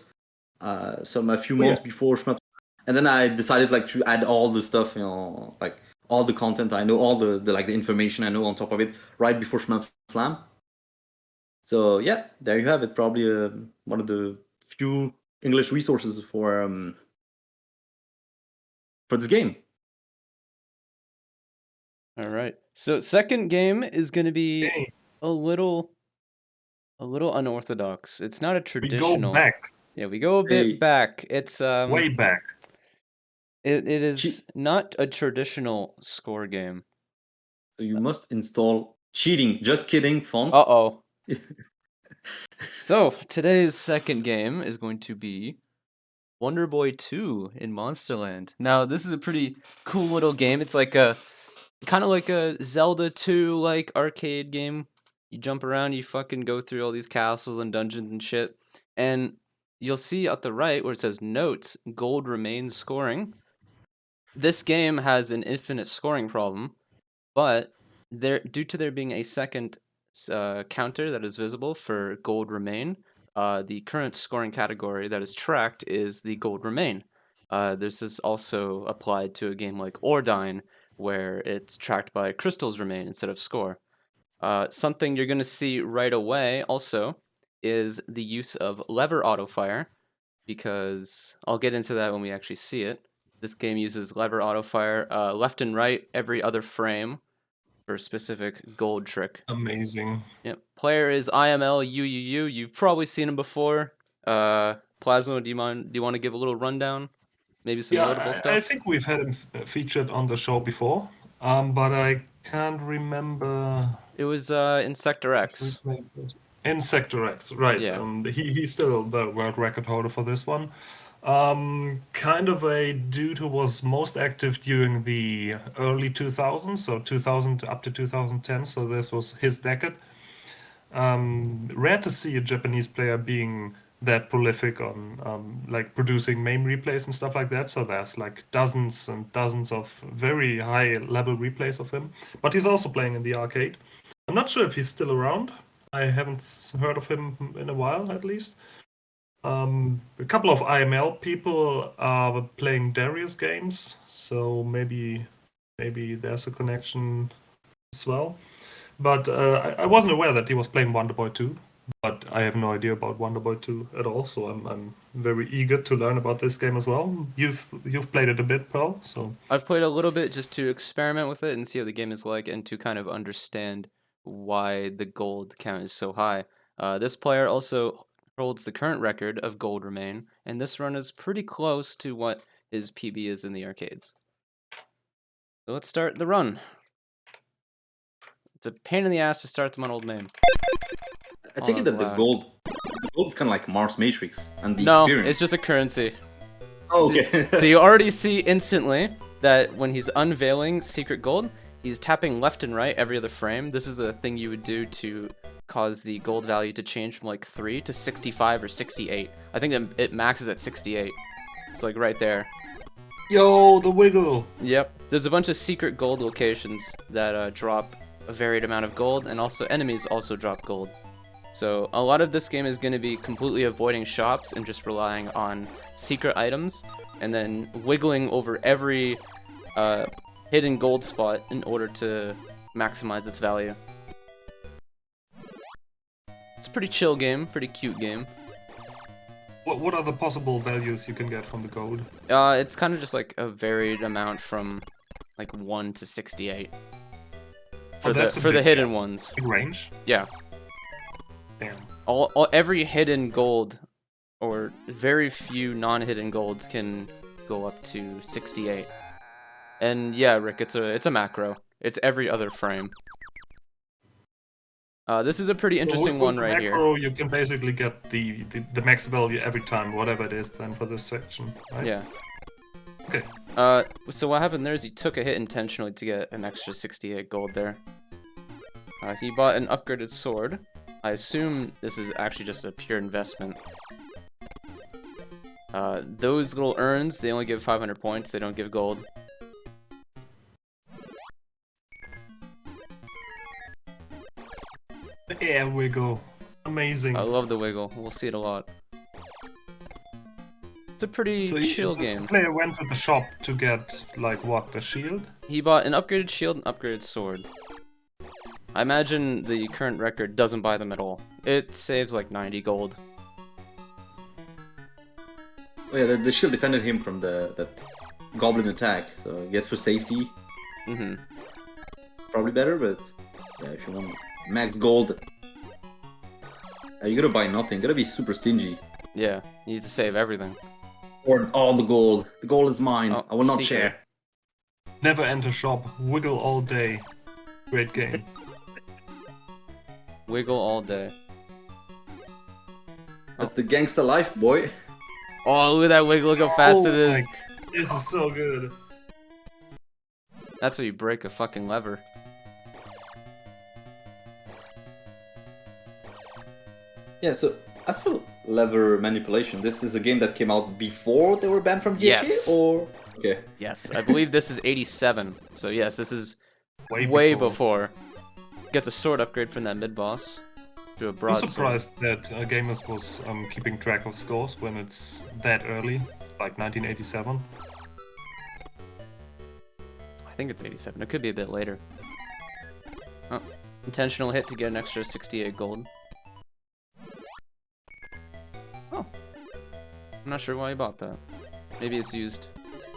a few months before Shmup, and then I decided like to add all the stuff, like all the content I know, all the like the information I know on top of it, right before Shmup Slam. So yeah, there you have it. Probably one of the few English resources for this game. All right. So second game is going to be a little unorthodox. It's not a traditional. We go back. Yeah, we go a bit back. It's way back. It is not a traditional score game. So you must install cheating. Just kidding. Font. Uh-oh. So today's second game is going to be Wonder Boy 2 in Monsterland. Now this is a pretty cool little game. It's like kind of like a Zelda 2 like arcade game. You jump around, you fucking go through all these castles and dungeons and shit. And you'll see at the right where it says notes, gold remains scoring. This game has an infinite scoring problem, but due to there being a second counter that is visible for gold remain, the current scoring category that is tracked is the gold remain. This is also applied to a game like Ordyne, where it's tracked by crystals remain instead of score. Something you're going to see right away also is the use of lever autofire, because I'll get into that when we actually see it. This game uses lever autofire left and right every other frame for a specific gold trick. Amazing. Yep. Player is IML-UUU. You've probably seen him before. Plasmo, do you want to give a little rundown? Maybe some notable stuff? I think we've had him featured on the show before, but I can't remember. It was in Sector X. In Sector X, right. Yeah. He's still the world record holder for this one. Kind of a dude who was most active during the early 2000s, so 2000 up to 2010, so this was his decade. Rare to see a Japanese player being that prolific on like producing MAME replays and stuff like that, so there's like dozens and dozens of very high level replays of him, but he's also playing in the arcade. I'm not sure if he's still around. I haven't heard of him in a while, at least. A couple of IML people are playing Darius games, so maybe there's a connection as well. But I wasn't aware that he was playing Wonder Boy 2, but I have no idea about Wonder Boy 2 at all, so I'm very eager to learn about this game as well. You've played it a bit, Pearl, so... I've played a little bit just to experiment with it and see how the game is like, and to kind of understand why the gold count is so high. This player also holds the current record of gold remain, and this run is pretty close to what his PB is in the arcades. So let's start the run. It's a pain in the ass to start them on old MAME. I take it that the gold is kind of like Mars Matrix and the experience. It's just a currency. Oh, okay. So you already see instantly that when he's unveiling secret gold, he's tapping left and right every other frame. This is a thing you would do to cause the gold value to change from like 3 to 65 or 68. I think it maxes at 68. It's like right there. Yo, the wiggle! Yep. There's a bunch of secret gold locations that drop a varied amount of gold, and also enemies also drop gold. So a lot of this game is going to be completely avoiding shops and just relying on secret items, and then wiggling over every hidden gold spot in order to maximize its value. It's a pretty chill game, pretty cute game. What are the possible values you can get from the gold? It's kind of just like a varied amount from like 1 to 68 for the hidden ones. Big range. Yeah. Damn. Every hidden gold, or very few non-hidden golds, can go up to 68. And yeah, Rick, it's a macro. It's every other frame. This is a pretty interesting one right here. Macro, you can basically get the max value every time, whatever it is, then for this section, right? Yeah. Okay. So what happened there is he took a hit intentionally to get an extra 68 gold there. He bought an upgraded sword. I assume this is actually just a pure investment. Those little urns, they only give 500 points, they don't give gold. The air wiggle. Amazing. I love the wiggle. We'll see it a lot. It's a pretty chill game. The player went to the shop to get, like, what, the shield? He bought an upgraded shield and upgraded sword. I imagine the current record doesn't buy them at all. It saves like 90 gold. Oh yeah, the shield defended him from that goblin attack, so I guess for safety. Probably better, but yeah, if you want max gold, you gotta buy nothing. You gotta be super stingy. Yeah, you need to save everything. Or all the gold. The gold is mine. Oh, I will not secret. share. Never enter shop. Wiggle all day. Great game. Wiggle all day. That's the gangster life, boy. Oh, look at that wiggle, look how fast it is. This is so good. That's how you break a fucking lever. Yeah, so as for lever manipulation, this is a game that came out before they were banned from GHA, Yes. or okay? Yes, I believe this is 87. So yes, this is way before. Gets a sword upgrade from that mid-boss. To a I'm broadsword. surprised that Gamers was keeping track of scores when it's that early, like 1987. I think it's 87. It could be a bit later. Oh, intentional hit to get an extra 68 gold. Oh. I'm not sure why he bought that. Maybe it's used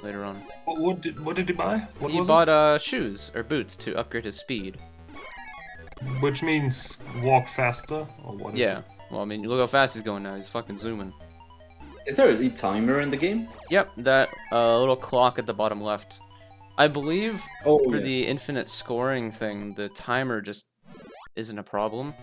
later on. What did he buy? What He was bought shoes or boots to upgrade his speed. it? Which means walk faster, or what is Yeah. it? Well, I mean, look how fast he's going now. He's fucking zooming. Is there a timer in the game? Yep, that little clock at the bottom left. I believe Oh, for yeah. the infinite scoring thing, the timer just isn't a problem.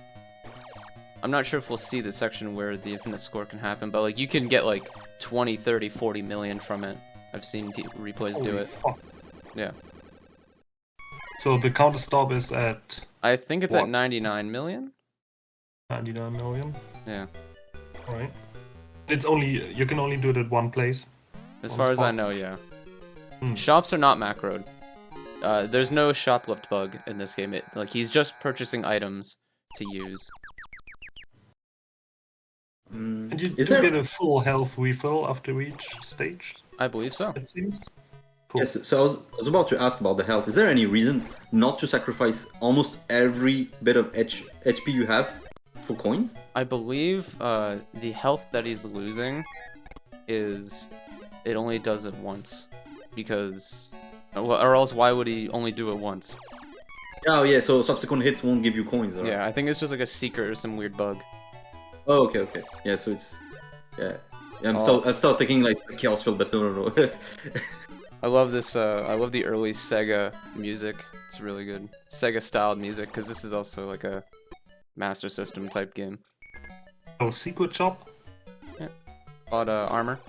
I'm not sure if we'll see the section where the infinite score can happen, but like you can get like 20, 30, 40 million from it. I've seen replays do Holy it. fuck. Yeah. So the counter stop is at I think it's What? at 99 million? 99 million. Yeah. Alright. It's only, you can only do it at one place. As On far as I spot. know, yeah. Hmm. Shops are not macroed. There's no shoplift bug in this game. Like he's just purchasing items to use. And you Is do there? get a full health refill after each stage, I believe so. it seems. Cool. Yes, so I was about to ask about the health. Is there any reason not to sacrifice almost every bit of HP you have for coins? I believe the health that he's losing is it only does it once because or else why would he only do it once? Oh yeah, so subsequent hits won't give you coins. Right? Yeah, I think it's just like a secret or some weird bug. Oh, okay. Yeah, so it's yeah. I'm still thinking like Chaos Field, but no. I love this. I love the early Sega music. It's really good. Sega styled music because this is also like a Master System type game. Oh, secret shop? Bought armor.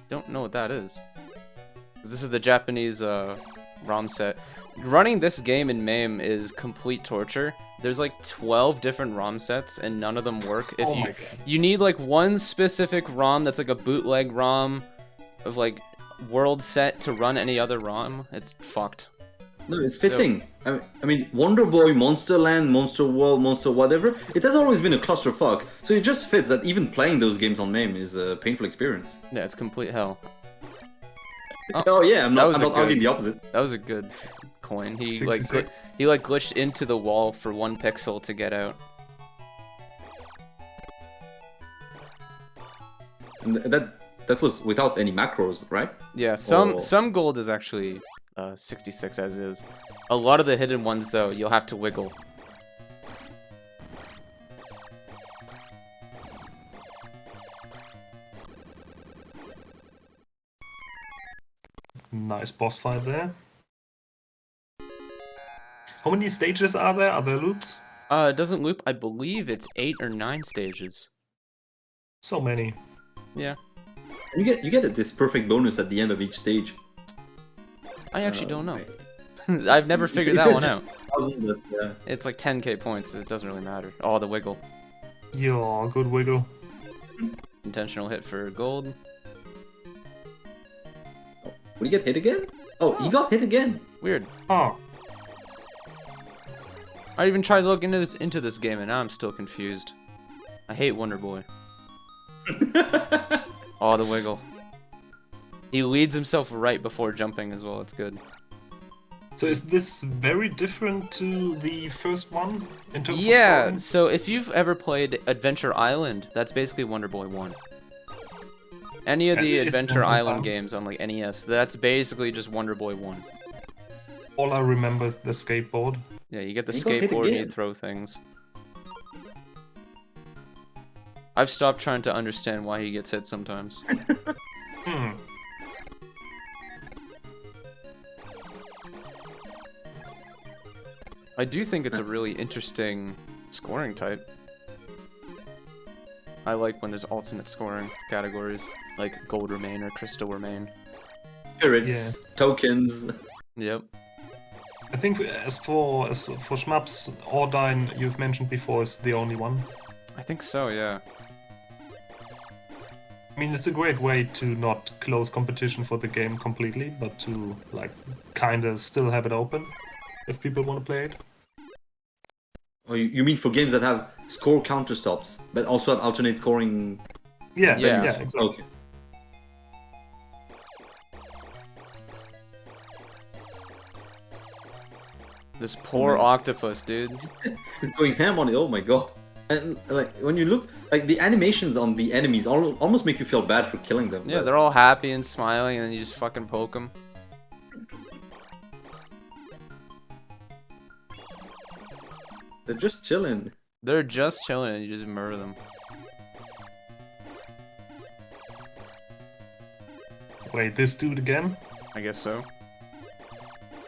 Don't know what that is. 'Cause this is the Japanese ROM set. Running this game in MAME is complete torture. There's like 12 different ROM sets and none of them work. If Oh my you God. you need like one specific ROM that's like a bootleg ROM of like world set to run any other ROM, it's fucked. No, it's fitting. I mean, Wonder Boy, Monster Land, Monster World, Monster whatever, it has always been a clusterfuck. So it just fits that even playing those games on MAME is a painful experience. Yeah, it's complete hell. Oh yeah, I'm not arguing the opposite. That was a good coin. He 66. he glitched into the wall for 1 pixel to get out. And that was without any macros, right? Yeah, some gold is actually 66 as is. A lot of the hidden ones though, you'll have to wiggle. Nice boss fight there. How many stages are there? Are there loops? It doesn't loop. I believe it's 8 or 9 stages. So many. Yeah. You get this perfect bonus at the end of each stage. I actually don't know. I've never figured that one out. But, yeah. It's like 10k points. It doesn't really matter. Oh, the wiggle. Yeah, good wiggle. Intentional hit for gold. Will he get hit again? Oh, he got hit again. Weird. Oh. I even tried looking into this game and now I'm still confused. I hate Wonder Boy. Oh, the wiggle. He leads himself right before jumping as well. It's good. So is this very different to the first one in terms of Yeah, scoring? so if you've ever played Adventure Island, that's basically Wonder Boy 1. Any of the It's been Adventure some Island time. games on like NES, that's basically just Wonder Boy 1. All I remember is the skateboard. Yeah, you get the You got hit skateboard and you again. throw things. I've stopped trying to understand why he gets hit sometimes. Hmm. I do think it's a really interesting scoring type. I like when there's alternate scoring categories, like gold remain or crystal remain. Spirits, tokens. Yep. I think as for shmups, Ordine you've mentioned before is the only one. I think so, yeah. I mean, it's a great way to not close competition for the game completely, but to like kinda still have it open if people want to play it. Oh, you mean for games that have score counter stops, but also have alternate scoring? Yeah, Yeah. yeah, exactly. Okay. This poor octopus, dude. It's going ham on it. Oh my god! And like when you look, like the animations on the enemies almost make you feel bad for killing them. Yeah, but- they're all happy and smiling, and then you just fucking poke them. They're just chilling. They're just chilling, and you just murder them. Wait, this dude again? I guess so.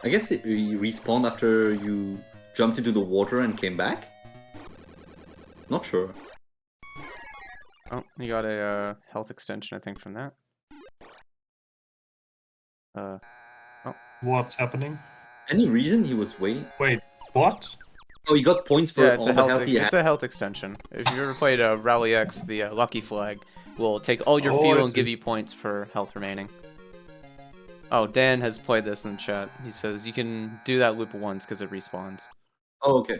I guess it respawned after you jumped into the water and came back. Not sure. Oh, you got a health extension, I think, from that. What's happening? Any reason he was waiting? Wait, what? Oh, he got points for Yeah, it's all a the health. health he It's had. a health extension. If you ever played Rally X, the Lucky Flag will take all your Oh, I fuel and see. give you points for health remaining. Oh, Dan has played this in the chat. He says you can do that loop once because it respawns. Oh, okay.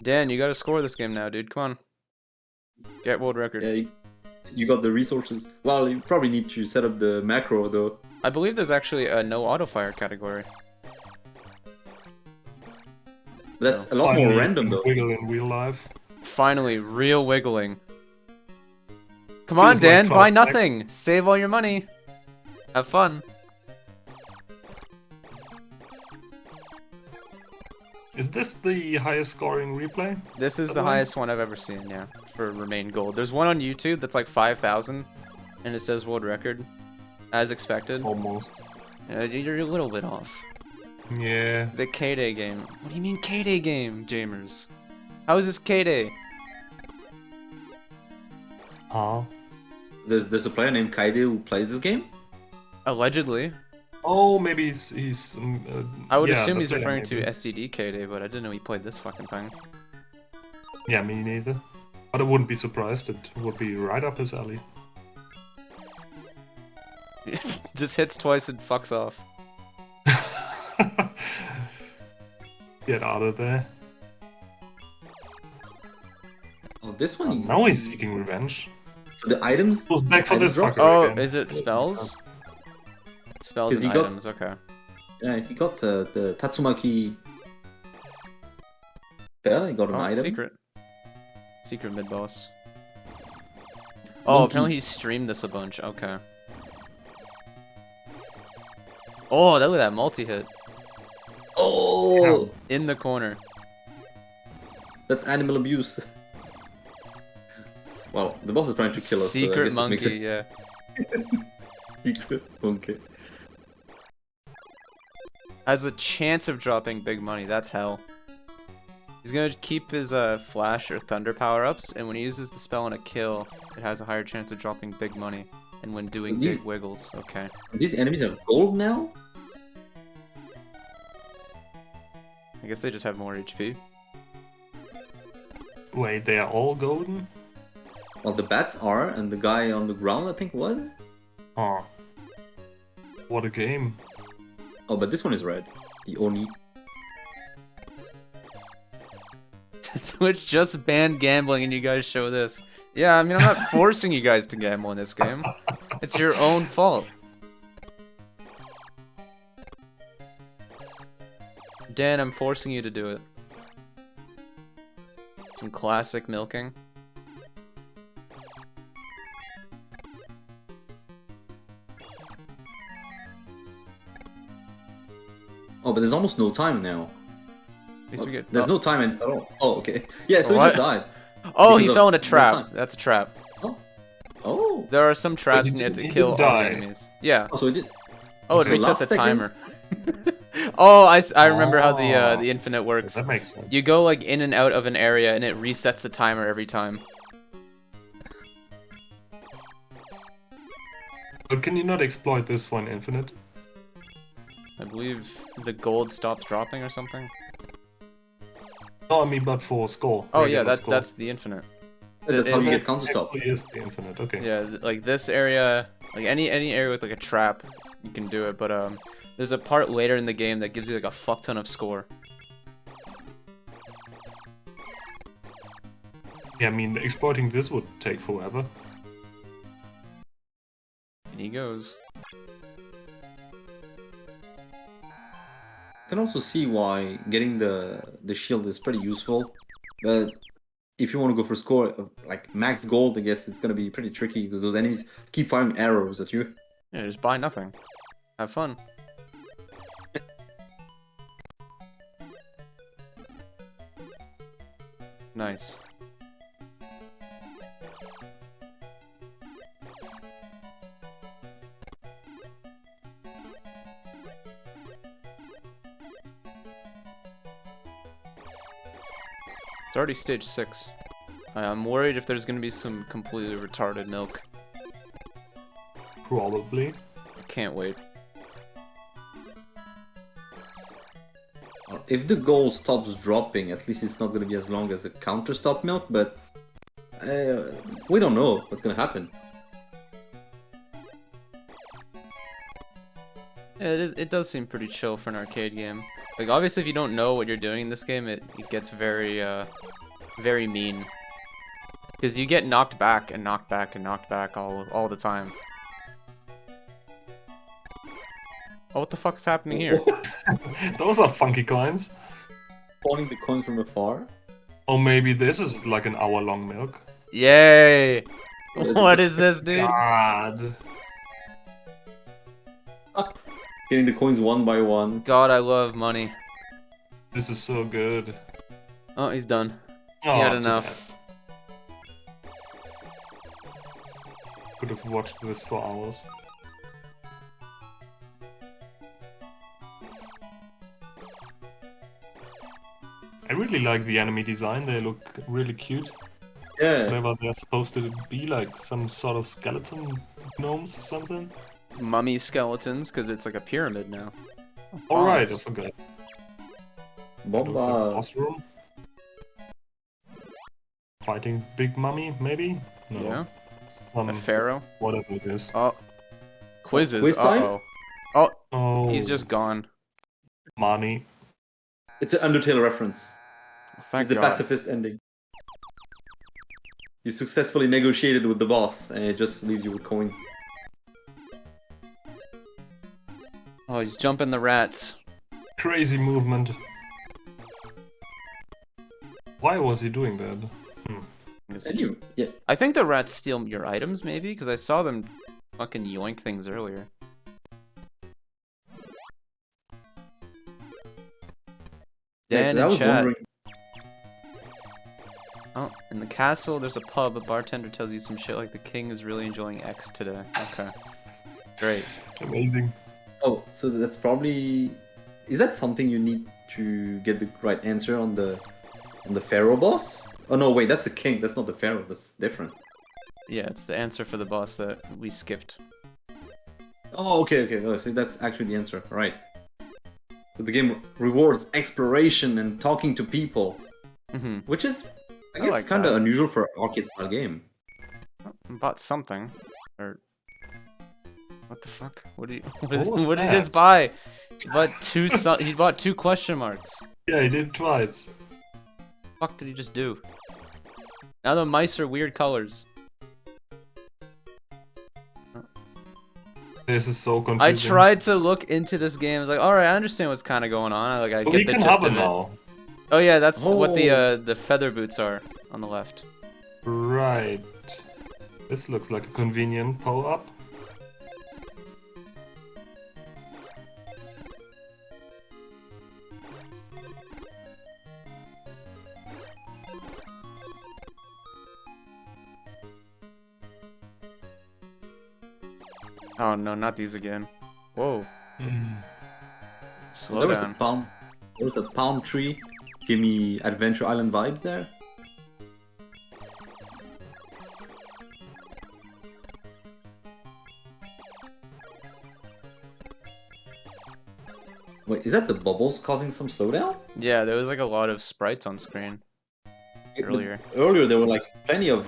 Dan, you gotta score this game now, dude. Come on. Get world record. Yeah, you got the resources. Well, you probably need to set up the macro though. I believe there's actually a no autofire category. That's So, a lot Finally, more you random can though. Wiggle in real life. Finally, real wiggling. Come Feels on, like Dan, 12 buy seconds. nothing. Save all your money. Have fun. Is this the highest scoring replay? This is That the one? highest one I've ever seen, yeah, for Remain Gold. There's one on YouTube that's like 5,000, and it says world record, as expected. Almost. You're a little bit off. Yeah. The K-Day game. What do you mean K-Day game, Jamers? How is this K-Day? Huh? There's a player named Kaide who plays this game. Allegedly. Oh, maybe he's. I would yeah, assume the he's player referring to maybe. SCD K-Day, but I didn't know he played this fucking thing. Yeah, me neither. But I wouldn't be surprised. It would be right up his alley. Just hits twice and fucks off. Get out of there. Oh, this one. Now he's seeking revenge. The items. Goes back for item this drop? fucker Oh, again. is it spells? Spells 'Cause and he got- items, okay. Yeah, he got the Tatsumaki spell. He got an Oh, item. secret. Secret mid-boss. Oh, Monkey. apparently he streamed this a bunch, okay. Oh, look at that multi-hit. Oh, In the corner. that's animal abuse. Well, the boss is trying to kill us. Secret so I guess monkey, yeah. Secret monkey. Has a chance of dropping big money, that's hell. He's gonna keep his flash or thunder power-ups, and when he uses the spell on a kill, it has a higher chance of dropping big money. And when doing These- big wiggles, okay. These enemies are gold now? I guess they just have more HP. Wait, they are all golden? Well, the bats are, and the guy on the ground, I think, was? Oh. What a game. Oh, but this one is red. The Oni. Twitch just banned gambling and you guys show this. Yeah, I mean, I'm not forcing you guys to gamble in this game. It's your own fault. Dan, I'm forcing you to do it. Some classic milking. Oh, but there's almost no time now. At least we get... There's no time at all. Oh, okay. Yeah, so he What? just died. Oh, because he of fell in a no trap. time. That's a trap. Oh. There are some traps he and you have to didn't- he kill all didn't the die. enemies. Yeah. Oh, so he did. Oh, it Okay. reset Last the second? timer. Oh, I remember how Oh. the infinite works. That makes sense. You go like in and out of an area and it resets the timer every time. But can you not exploit this for an infinite? I believe the gold stops dropping or something. No, I mean, but for score. Oh yeah, regular score. that's the infinite. That's how you it- get counter stop. Actually is the infinite, okay. Yeah, like this area, like any area with like a trap, you can do it. But there's a part later in the game that gives you like a fuck ton of score. Yeah, I mean, exploiting this would take forever. And he goes. I can also see why getting the shield is pretty useful, but if you want to go for score of like max gold, I guess it's gonna be pretty tricky because those enemies keep firing arrows at you. Yeah, just buy nothing. Have fun. Nice. It's already stage 6. I'm worried if there's gonna be some completely retarded milk. Probably. I can't wait. If the gold stops dropping, at least it's not gonna be as long as a counter stop milk, but we don't know what's gonna happen. Yeah, it does seem pretty chill for an arcade game. Like, obviously, if you don't know what you're doing in this game, it gets very, very mean. Because you get knocked back and knocked back and knocked back all the time. Oh, what the fuck is happening here? Those are funky coins. Spawning the coins from afar. Or maybe this is like an hour-long milk. Yay! What is this, dude? God. Getting the coins one by one. God, I love money. This is so good. Oh, he's done. Oh, He had too enough. bad. Could have watched this for hours. I really like the enemy design, they look really cute. Yeah. Whatever they're supposed to be, like some sort of skeleton gnomes or something. Mummy skeletons, because it's like a pyramid now. Alright, I Boss. forgot. Looks like a Bomba. boss room. Fighting big mummy, maybe? No. Yeah? Some A pharaoh? whatever it is. Oh. Quizzes. Quiz time? Uh-oh. Oh, Oh, he's just gone. money. It's an Undertale reference. Thank It's the God. pacifist ending. You successfully negotiated with the boss, and it just leaves you with coins. Oh, he's jumping the rats. Crazy movement. Why was he doing that? And you, yeah. I think the rats steal your items, maybe? Because I saw them fucking yoink things earlier. Dan in chat. Oh, in the castle, there's a pub. A bartender tells you some shit like the king is really enjoying X today. Okay. Great. Amazing. Oh, so that's probably... Is that something you need to get the right answer on the pharaoh boss? Oh no, wait, that's the king. That's not the pharaoh. That's different. Yeah, it's the answer for the boss that we skipped. Oh, okay. Oh, so that's actually the answer. Right. So the game rewards exploration and talking to people, which is, I guess, like kind of that. unusual for an arcade-style game. Bought something, or what the fuck? What did was what did he that? just buy? He bought two. He bought 2 question marks. Yeah, he did twice. Fuck did he just do? Now the mice are weird colors. This is so confusing. I tried to look into this game. I was like, all right, I understand what's kind of going on. I Well, get you the can gist have of it it. now. Oh yeah, that's what Oh. the feather boots are on the left. Right. This looks like a convenient pull-up. Oh no, not these again. Whoa. Slow There was down. the palm. There was a palm tree. Give me Adventure Island vibes there. Wait, is that the bubbles causing some slowdown? Yeah, there was like a lot of sprites on screen earlier. Earlier there were like plenty of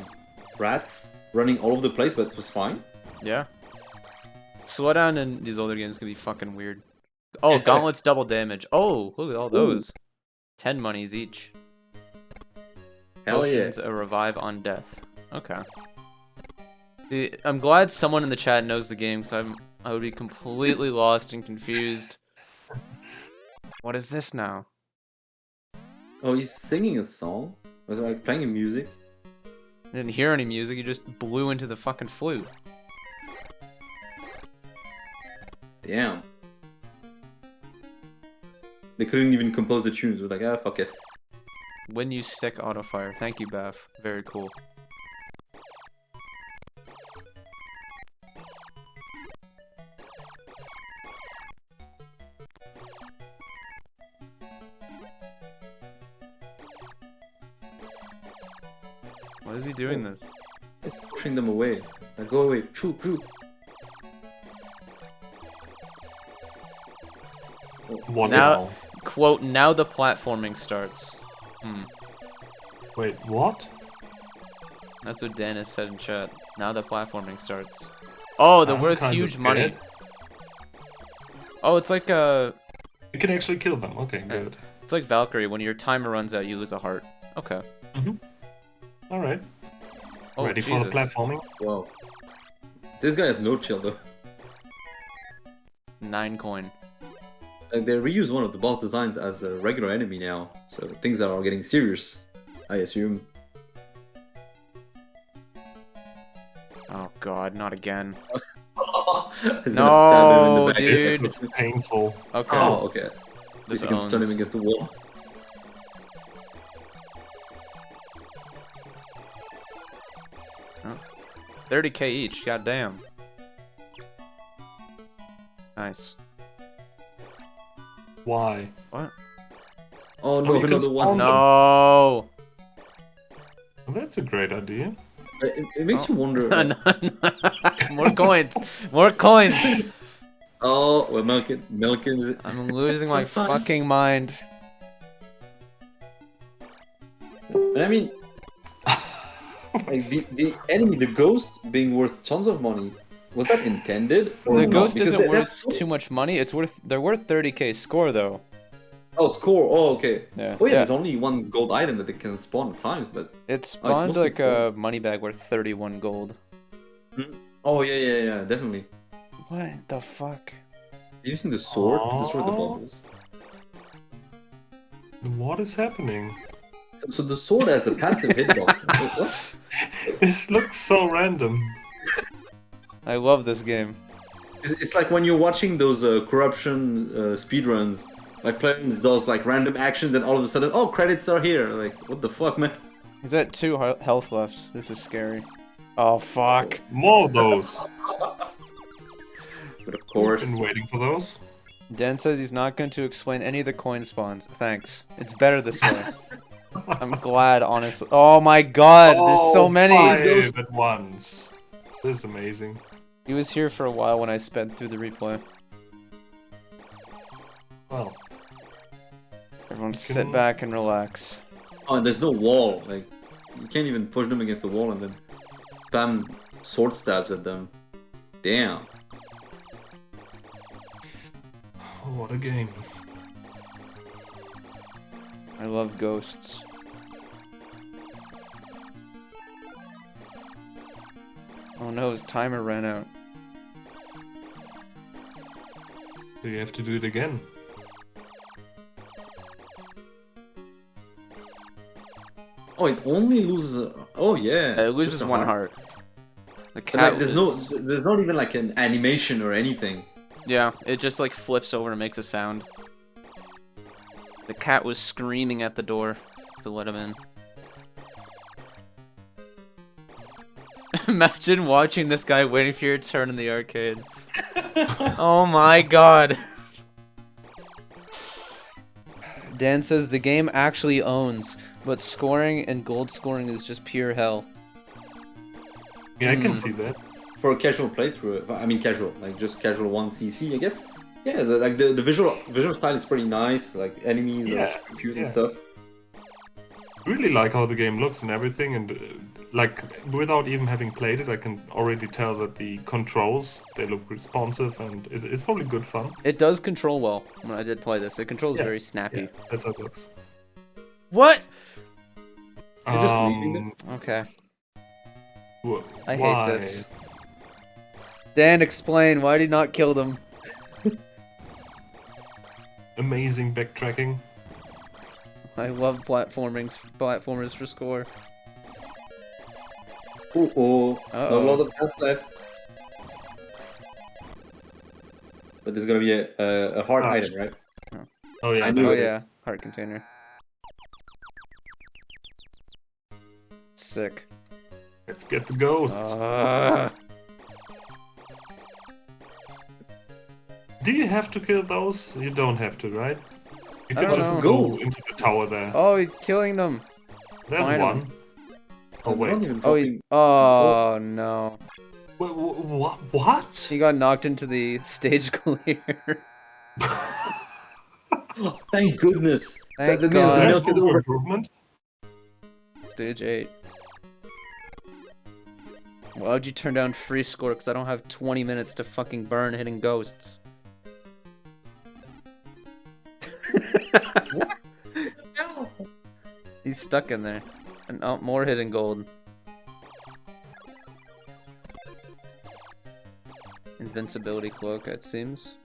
rats running all over the place, but it was fine. Yeah. Slowdown in these older games can be fucking weird. Oh, gauntlets double damage. Oh, look at all those. 10 monies each. Hell yeah. Potions, a revive on death. Okay. Dude, I'm glad someone in the chat knows the game, because I would be completely lost and confused. What is this now? Oh, he's singing a song? Was it like playing a music? I didn't hear any music, you just blew into the fucking flute. Damn. They couldn't even compose the tunes. They're like, ah, fuck it. When you stick auto fire. Thank you, Bath. Very cool. Why is he doing this? It's pushing them away. Like, go away. Shoot. What Now- now? Quote, now the platforming starts. Wait, what? That's what Dennis said in chat. Now the platforming starts. Oh, they're I'm worth kinda huge money. scared. Oh, it's like You can actually kill them. Okay, good. it's like Valkyrie. When your timer runs out, you lose a heart. Okay. Alright. Oh, Ready for the Jesus. platforming? Wow. This guy has no chill though. 9 coin. Like, they reuse one of the boss designs as a regular enemy now, so things are getting serious, I assume. Oh god, not again. He's gonna stab him in No, the back. dude. It's painful. Okay. Oh, okay. This You can stun him owns. against the wall. Oh. 30k each, goddamn. Nice. Why? What? Oh no, you can another one. spawn them. No. Well, that's a great idea. It makes you wonder. More coins. More coins. Oh, well, Melkin. I'm losing my Fine. fucking mind. I mean, like the enemy, the ghost, being worth tons of money, Was that intended or The not? ghost Because isn't that's worth too much money. They're worth 30k score though. oh score. Oh okay. Yeah. Oh yeah, Yeah. there's only one gold item that it can spawn at times, but It it's spawned mostly like a coins. money bag worth 31 gold. Oh yeah, definitely. What the fuck? Using the sword to destroy the Oh. bubbles. What is happening? So the sword has a passive hitbox. What? This looks so random. I love this game. It's like when you're watching those corruption speedruns, like playing those like random actions, and all of a sudden, oh, credits are here. Like, what the fuck, man? He's at 2 health left. This is scary. Oh fuck. More of those. But of course, Been waiting for those. Dan says he's not going to explain any of the coin spawns. Thanks. It's better this way. I'm glad, honestly. Oh my god, there's so many! 5 at once. This is amazing. He was here for a while when I sped through the replay. Well, Everyone sit back and relax. oh, and there's no wall. Like, you can't even push them against the wall and then spam sword stabs at them. Damn. what a game. I love ghosts. Oh no, his timer ran out. Do you have to do it again? Oh, it only loses. Oh yeah. It loses just a 1 heart. The But, cat like, there's not even like an animation or anything. Yeah, it just like flips over and makes a sound. The cat was screaming at the door to let him in. Imagine watching this guy waiting for your turn in the arcade. Oh my god. Dan says the game actually owns, but scoring and gold scoring is just pure hell. Yeah, I can see that. For a casual playthrough, I mean casual, like just casual 1cc, I guess. Yeah, the visual style is pretty nice, like enemies are cute and stuff. Really like how the game looks and everything, and like without even having played it, I can already tell that the controls, they look responsive, and it's probably good fun. It does control well when I did play this. It controls very snappy. Yeah, that's how it looks. What? You're just leaving them? Okay. I Why? hate this. Dan, explain. Why did he not kill them? Amazing backtracking. I love platformers for score. Oh, not a Uh-oh. lot of health left. But there's gonna be a hard item, right? Oh yeah, I knew Oh it. yeah, heart container. Sick. Let's get the ghosts. Do you have to kill those? You don't have to, right? You I can don't just know. go into the tower there. Oh, he's killing them. There's find 'em. one. Oh They're not wait. even Oh, dropping- oh no. What? He got knocked into the stage clear. Oh, thank goodness. Thank that means God. the There's milk is room for over. improvement. Stage 8. Why'd you turn down free score? Because I don't have 20 minutes to fucking burn hitting ghosts. He's stuck in there. And oh, more hidden gold. Invincibility cloak, it seems.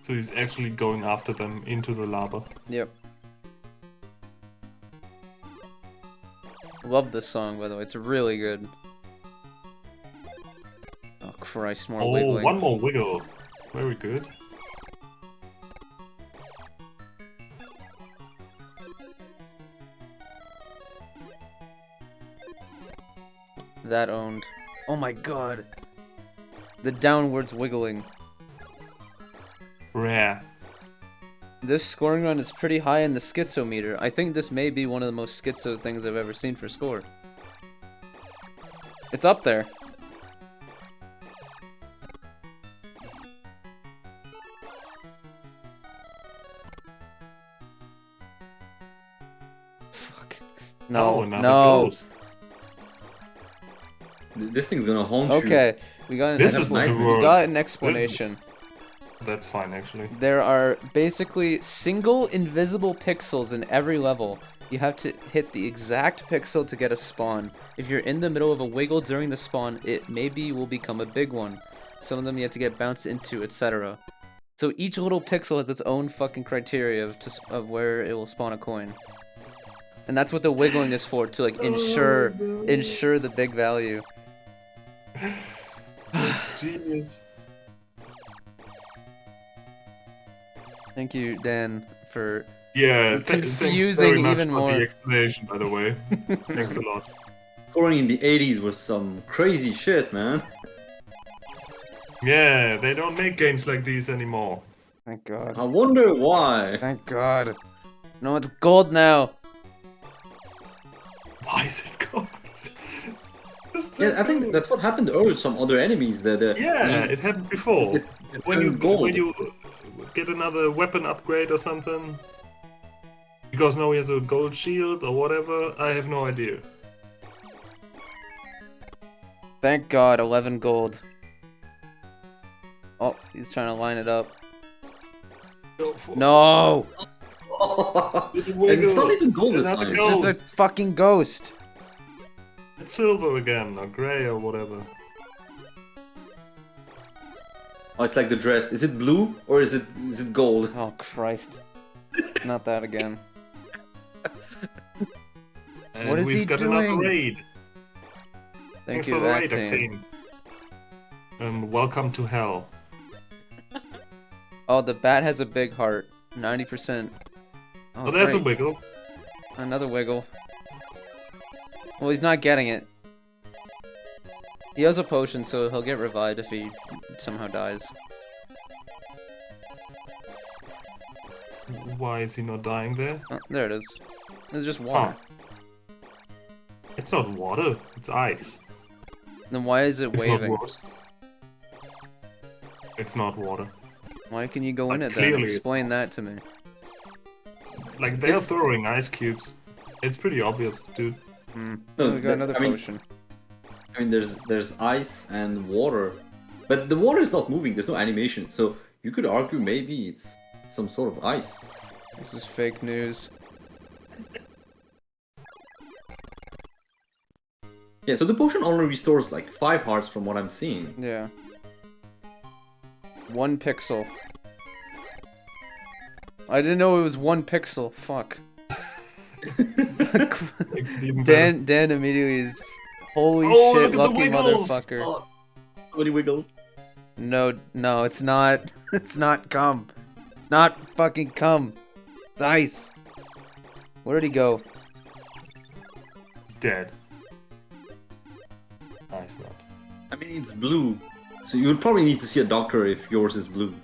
So he's actually going after them into the lava. Yep. Love this song, by the way. It's really good. Oh Christ, more Oh, wiggling. one more wiggle. Very good. That owned. Oh my god. The downwards wiggling. Rare. This scoring run is pretty high in the schizometer. I think this may be one of the most schizo things I've ever seen for score. It's up there. Fuck. No, Oh, another no. ghost. This thing's gonna haunt you. Okay, we got an This is the nightmare. we got an worst. explanation. That's fine, actually. There are basically single invisible pixels in every level. You have to hit the exact pixel to get a spawn. If you're in the middle of a wiggle during the spawn, it maybe will become a big one. Some of them you have to get bounced into, etc. So each little pixel has its own fucking criteria of where it will spawn a coin. And that's what the wiggling is for, to like ensure the big value. That's genius. Thank you, Dan, for Yeah, confusing thanks very much even for more. the explanation, by the way. Thanks a lot. Scoring in the 80s was some crazy shit, man. Yeah, they don't make games like these anymore. Thank God. I wonder why. Thank God. No, it's gold now. Why is it gold? Yeah, I think that's what happened earlier with some other enemies. Yeah, it happened before. it when you turned gold. when you get another weapon upgrade or something, because now he has a gold shield or whatever. I have no idea. Thank God, 11 gold. Oh, he's trying to line it up. Go for No! it. And it's not even gold this Another time. It's just a fucking ghost. It's silver again, or grey, or whatever. Oh, it's like the dress. Is it blue or is it gold? Oh, Christ. Not that again. And What is we've he got doing? another raid. Thank Thanks you, for the raid, Actane. Octane. Welcome to hell. Oh, the bat has a big heart. 90%. Oh, there's a great. wiggle. Another wiggle. Well, he's not getting it. He has a potion, so he'll get revived if he somehow dies. Why is he not dying there? Oh, there it is. It's just water. It's not water, it's ice. Then why is it If not waving? worse. It's not water. Why can you go in Like, it then? clearly it's Explain not. that to me. Like, they're throwing ice cubes. It's pretty obvious, dude. Hmm. No, Oh, we got another I mean- potion. I mean, there's ice and water, but the water is not moving. There's no animation, so you could argue maybe it's some sort of ice. This is fake news. Yeah, so the potion only restores like 5 hearts from what I'm seeing. Yeah. 1 pixel. I didn't know it was 1 pixel. Fuck. Makes it even better. Dan immediately is just, holy Oh, shit, look at the lucky wiggles! motherfucker. Oh, so many wiggles. No, it's not. It's not cum. It's not fucking cum. It's ice. Where did he go? He's dead. Nice, not. I mean, it's blue, so you would probably need to see a doctor if yours is blue.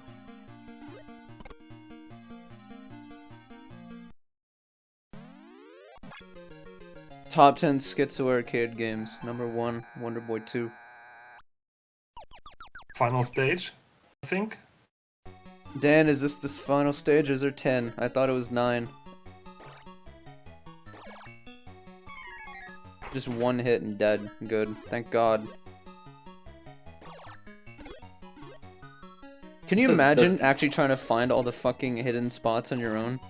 Top 10 Schizo arcade games. Number 1, Wonder Boy 2. Final stage, I think. Dan, is this final stage or is there 10? I thought it was 9. Just 1 hit and dead. Good. Thank God. Can you So imagine that's- actually trying to find all the fucking hidden spots on your own?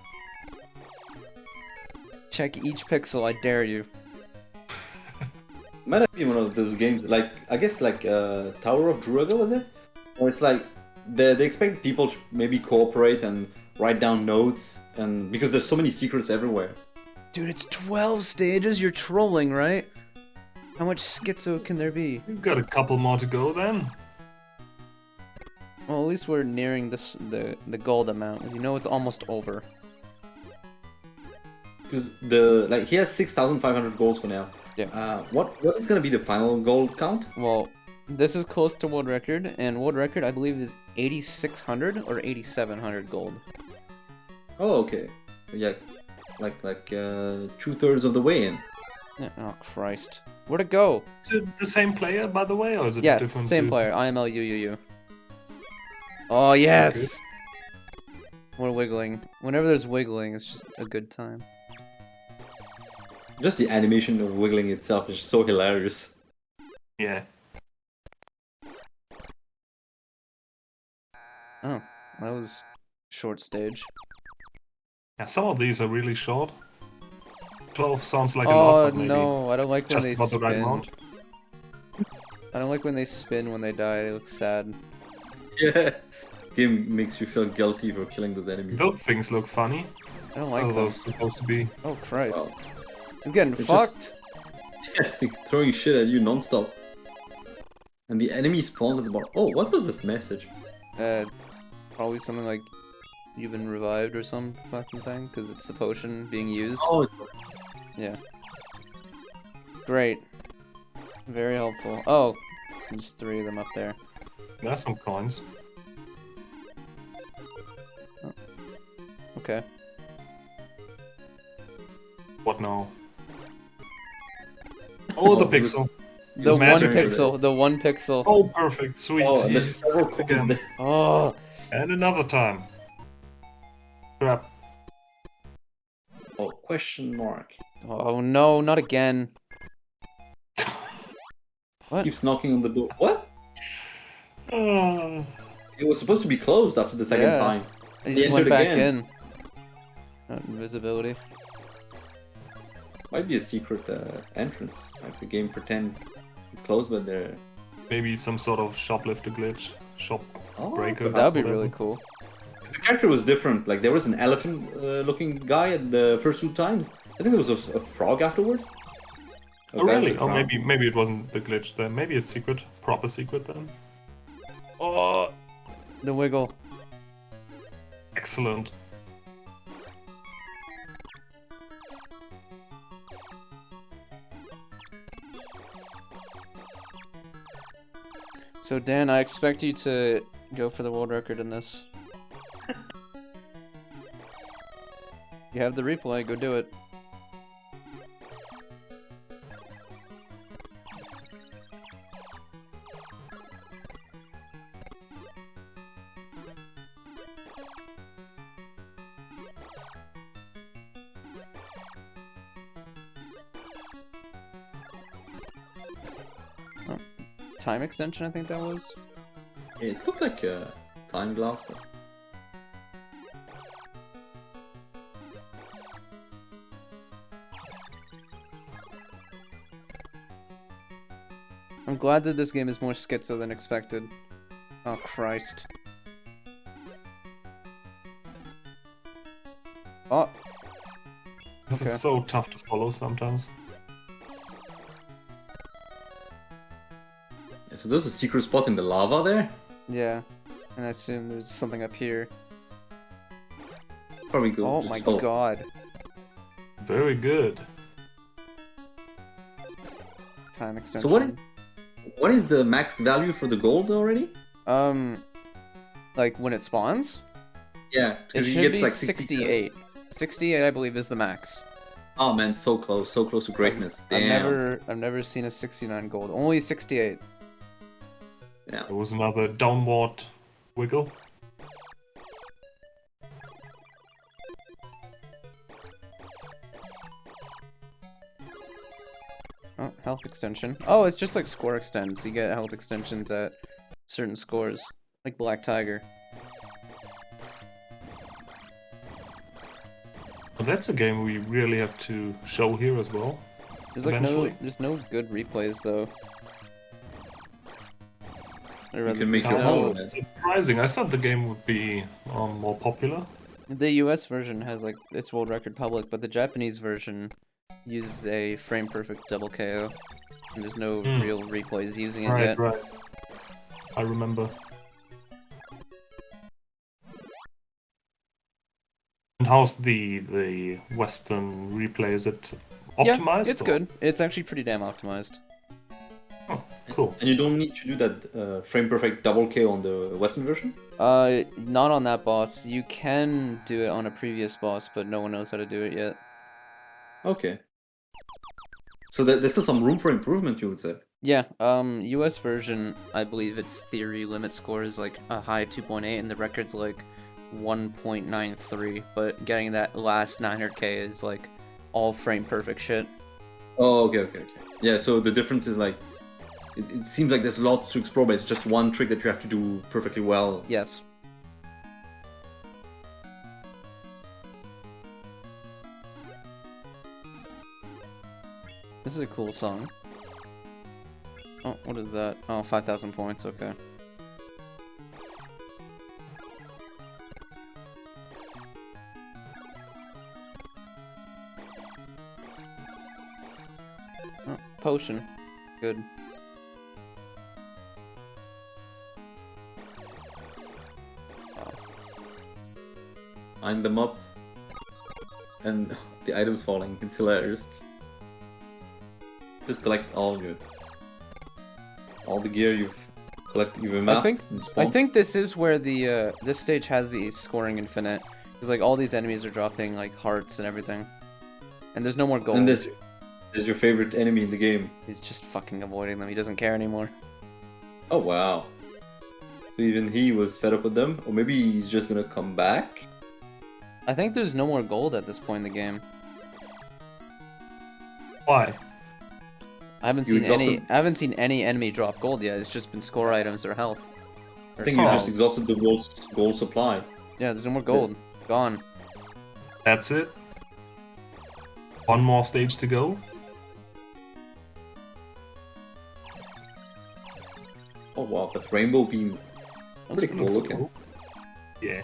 Check each pixel, I dare you. Might have been one of those games, like I guess like Tower of Druaga, was it? Where it's like they expect people to maybe cooperate and write down notes, and because there's so many secrets everywhere. Dude, it's 12 stages? You're trolling, right? How much schizo can there be? We've got a couple more to go then. Well, at least we're nearing the gold amount. You know it's almost over. Because he has 6,500 goals for now. Yeah. What is gonna be the final gold count? Well, this is close to world record, and world record I believe is 8,600 or 8,700 gold. Oh, okay. Yeah, like 2/3 of the way in. Yeah, oh Christ, where'd it go? Is it the same player, by the way, or is it Yes, different? same dude? player, IML-UUU. Oh yes. We're wiggling. Whenever there's wiggling, it's just a good time. Just the animation of wiggling itself is so hilarious. Yeah. Oh, that was short stage. Yeah, some of these are really short. 12 sounds like a lot, Oh but maybe no, I don't it's like when just they about the right spin. amount. I don't like when they spin when they die. It looks sad. Yeah. Game makes you feel guilty for killing those enemies. Those things look funny. I don't What like are them. those supposed to be? Oh Christ. Wow. He's getting It's fucked. Throwing shit at you non-stop. And the enemy spawns at the bottom. Oh, what was this message? Probably something like you've been revived or some fucking thing, because it's the potion being used. Oh, Yeah. Great. Very helpful. Oh, there's 3 of them up there. There's some coins. Okay. What now? Oh, the Oh, it was- pixel. The one magic pixel. The 1 pixel. Oh, perfect. Sweet. oh, and there's Yes. several coins Again. there. Oh. And another time. Crap. Oh, question mark. Oh no, not again. What? Keeps knocking on the door. What? Ah. It was supposed to be closed after the second Yeah. time. I He just went entered back again. in. Invisibility. Might be a secret entrance. Like the game pretends it's closed, but they're. Maybe some sort of shoplifter glitch. Shop Oh, breaker. That would be whatever. really cool. the character was different. Like there was an elephant-looking guy at the first 2 times. I think there was a frog afterwards. Oh, really? Oh, maybe it wasn't the glitch then. Maybe it's secret. Proper secret then. Oh, the wiggle. Excellent. So Dan, I expect you to go for the world record in this. You have the replay, go do it. Oh, time extension, I think that was. Yeah, it looked like a time glass, but I'm glad that this game is more schizo than expected. Oh Christ. Oh, This Okay. is so tough to follow sometimes. so there's a secret spot in the lava there. yeah. And I assume there's something up here. Probably go. Oh just my follow. god. Very good. Time extension. So what is the max value for the gold already? Like when it spawns? Yeah, It because he should gets be like 68. 68, I believe, is the max. Oh man, so close to greatness. Damn. I've never seen a 69 gold. Only 68. Yeah. There was another downward wiggle. Oh, health extension. Oh, it's just like score extends. You get health extensions at certain scores, like Black Tiger. But that's a game we really have to show here as well. There's like Eventually. there's no good replays though. Or rather, can make there's your How own. surprising. I thought the game would be more popular. The US version has like its world record public, but the Japanese version uses a frame perfect double KO. And there's no real replays using it yet. Right. I remember. And how's the Western replay? Is it optimized? Yeah, it's or- good. It's actually pretty damn optimized. Oh, cool. And you don't need to do that frame perfect double KO on the Western version. Not on that boss. You can do it on a previous boss, but no one knows how to do it yet. Okay. So there's still some room for improvement, you would say. Yeah, US version, I believe its theory limit score is like a high 2.8 and the record's like 1.93, but getting that last 900k is like all frame perfect shit. Oh, okay. Yeah, so the difference is like it seems like there's lots to explore, but it's just one trick that you have to do perfectly well. Yes. This is a cool song. Oh, what is that? Oh, 5,000 points, okay. Oh, potion. Good. Line them up. And the items falling. It's hilarious. Just collect all the gear you've collected, you've amassed. I think this is where the this stage has the scoring infinite. Because like all these enemies are dropping like hearts and everything. And there's no more gold. And there's your favorite enemy in the game. He's just fucking avoiding them. He doesn't care anymore. Oh wow. So even he was fed up with them? Or maybe he's just gonna come back? I think there's no more gold at this point in the game. Why? I haven't seen any enemy drop gold yet. It's just been score items or health. I think you just exhausted the gold supply. Yeah, there's no more gold. Gone. That's it. One more stage to go. Oh wow, that rainbow beam. Pretty cool looking. Cool. Yeah.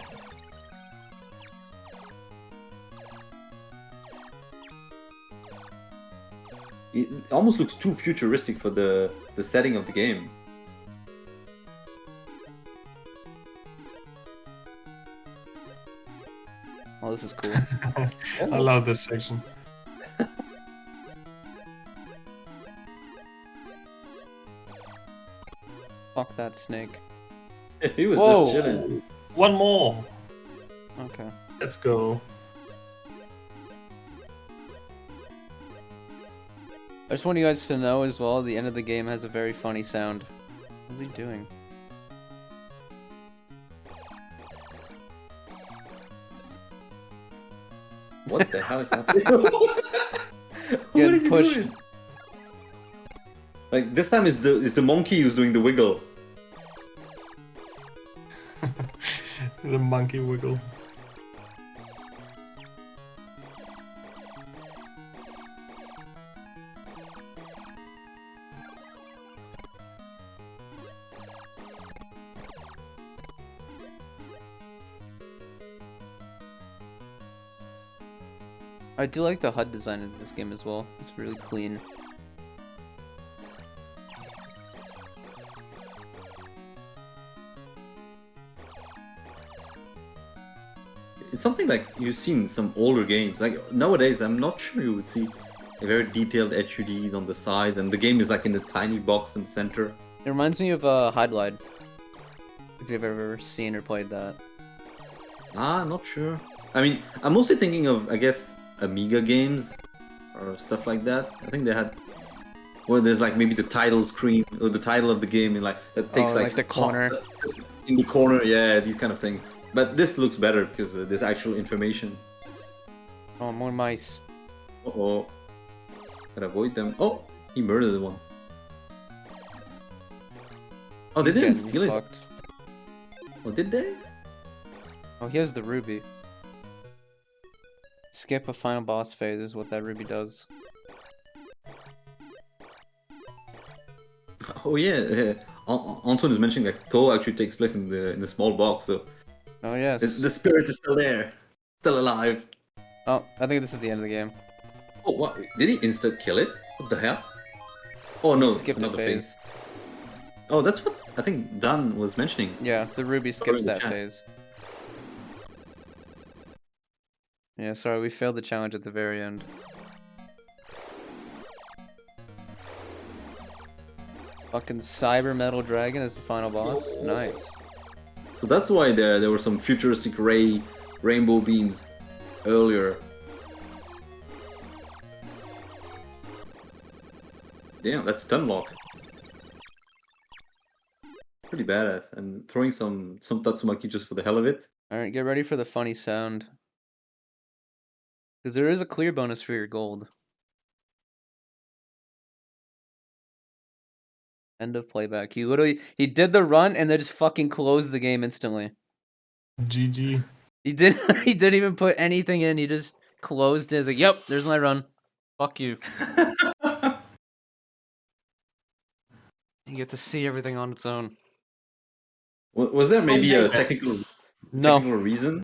It almost looks too futuristic for the setting of the game. Oh, this is cool. I love this section. Fuck that snake. He was just chilling. One more. Okay. Let's go. I just want you guys to know as well, the end of the game has a very funny sound. What's he doing? What the hell is that? Getting pushed. Doing? Like this time is the monkey who's doing the wiggle. The monkey wiggle. I do like the HUD design of this game as well. It's really clean. It's something like you've seen in some older games. Like nowadays, I'm not sure you would see a very detailed HUDs on the sides, and the game is like in a tiny box in the center. It reminds me of Hide Glide. If you've ever seen or played that. Not sure. I mean, I'm mostly thinking of, I guess, Amiga games or stuff like that. I think they had where there's like maybe the title screen or the title of the game and like that takes like the corner. In the corner, yeah, these kind of things. But this looks better because there's actual information. Oh, more mice. Uh-oh. Gotta avoid them. Oh, he murdered one. Oh, they didn't steal it. Oh, did they? Oh, he has the ruby. Skip a final boss phase is what that ruby does. Oh yeah, Antoine is mentioning that Toe actually takes place in the small box, so. Oh yes. The spirit is still there, still alive. Oh, I think this is the end of the game. Oh, what? Did he insta kill it? What the hell? Oh no, Skipped a phase. Oh, that's what I think Dan was mentioning. Yeah, the ruby skips that phase. Yeah, sorry, we failed the challenge at the very end. Fucking Cyber Metal Dragon is the final boss. Nice. So that's why there were some futuristic rainbow beams earlier. Damn, that's Stunlock. Pretty badass, and throwing some Tatsumaki just for the hell of it. Alright, get ready for the funny sound. Because there is a clear bonus for your gold. End of playback. He did the run and then just fucking closed the game instantly. GG. He didn't even put anything in. He just closed it. He's like, "Yep, there's my run. Fuck you." You get to see everything on its own. Was there maybe a technical No, reason?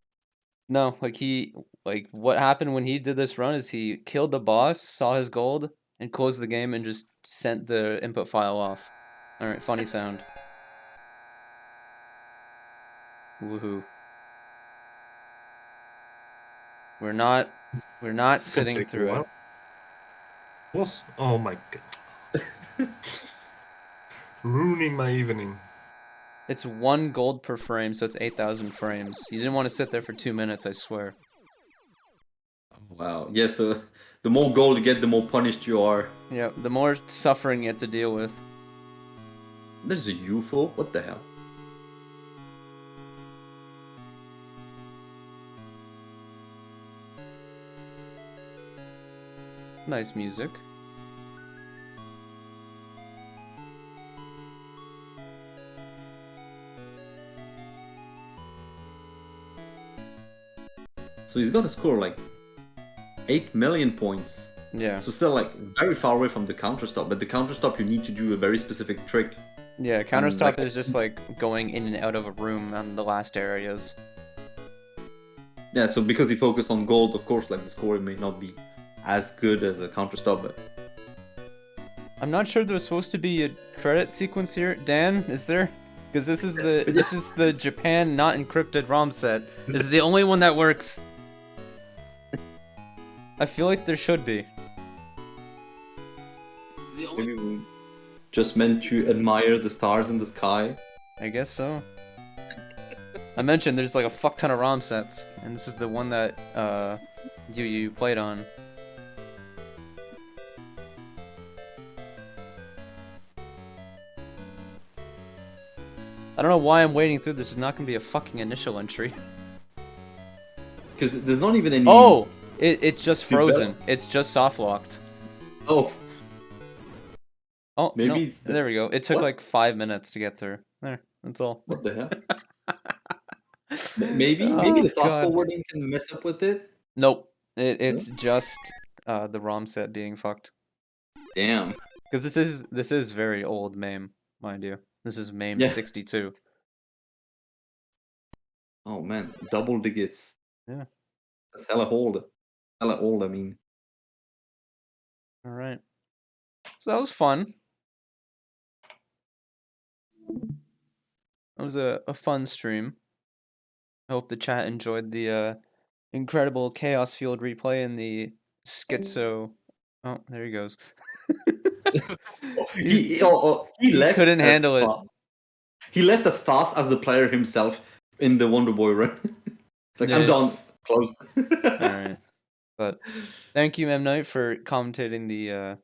no. Like what happened when he did this run is he killed the boss, saw his gold, and closed the game and just sent the input file off. All right, funny sound. Woohoo. We're not sitting through it. What? Oh my god. Ruining my evening. It's 1 gold per frame, so it's 8,000 frames. You didn't want to sit there for 2 minutes, I swear. Wow. Yeah, so the more gold you get, the more punished you are. Yeah, the more suffering you have to deal with. There's a UFO? What the hell? Nice music. So he's got to score like 8 million points. Yeah. So still like very far away from the counter stop, but the counter stop you need to do a very specific trick. Yeah, counter stop is just like going in and out of a room on the last areas. Yeah, so because he focused on gold, of course, like the scoring may not be as good as a counter stop, but I'm not sure there's supposed to be a credit sequence here. Dan, is there? Because this is the Japan not encrypted ROM set. This is the only one that works. I feel like there should be. maybe we just meant to admire the stars in the sky. I guess so. I mentioned there's like a fuck ton of ROM sets, and this is the one that you played on. I don't know why I'm waiting through. This is not gonna be a fucking initial entry. Because there's not even any... Oh! It's just frozen. It's just soft locked. Oh. Oh, Maybe no. There we go. It took like 5 minutes to get through. There, that's all. What the hell? Maybe Oh, the fast God. forwarding can mess up with it. Nope. It's just the ROM set being fucked. Damn. Because this is very old MAME, mind you. This is MAME 62. Oh man, double digits. Yeah. That's hella old. Hella old, I mean. All right. So that was fun. That was a fun stream. I hope the chat enjoyed the incredible Chaos Field replay and the schizo. Oh, there he goes. He left couldn't handle it. He left as fast as the player himself in the Wonder Boy run. It's like, I'm done. Close. Alright. But thank you, M. Knight, for commentating the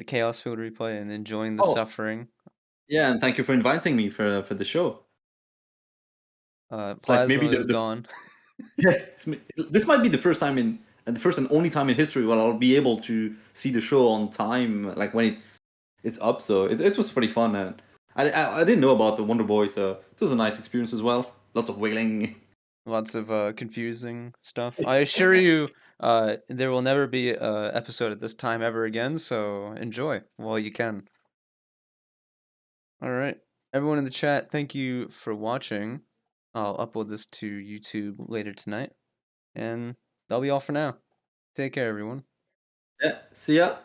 Chaos Field replay and enjoying the suffering. Yeah, and thank you for inviting me for the show. Plasmo like maybe is gone. Yeah, this might be the first time and the first and only time in history where I'll be able to see the show on time, like when it's up. So it was pretty fun, and I didn't know about the Wonder Boy, so it was a nice experience as well. Lots of wailing, lots of confusing stuff. I assure you, there will never be an episode at this time ever again. So enjoy while you can. All right, everyone in the chat, thank you for watching. I'll upload this to YouTube later tonight. And that'll be all for now. Take care, everyone. Yeah, see ya.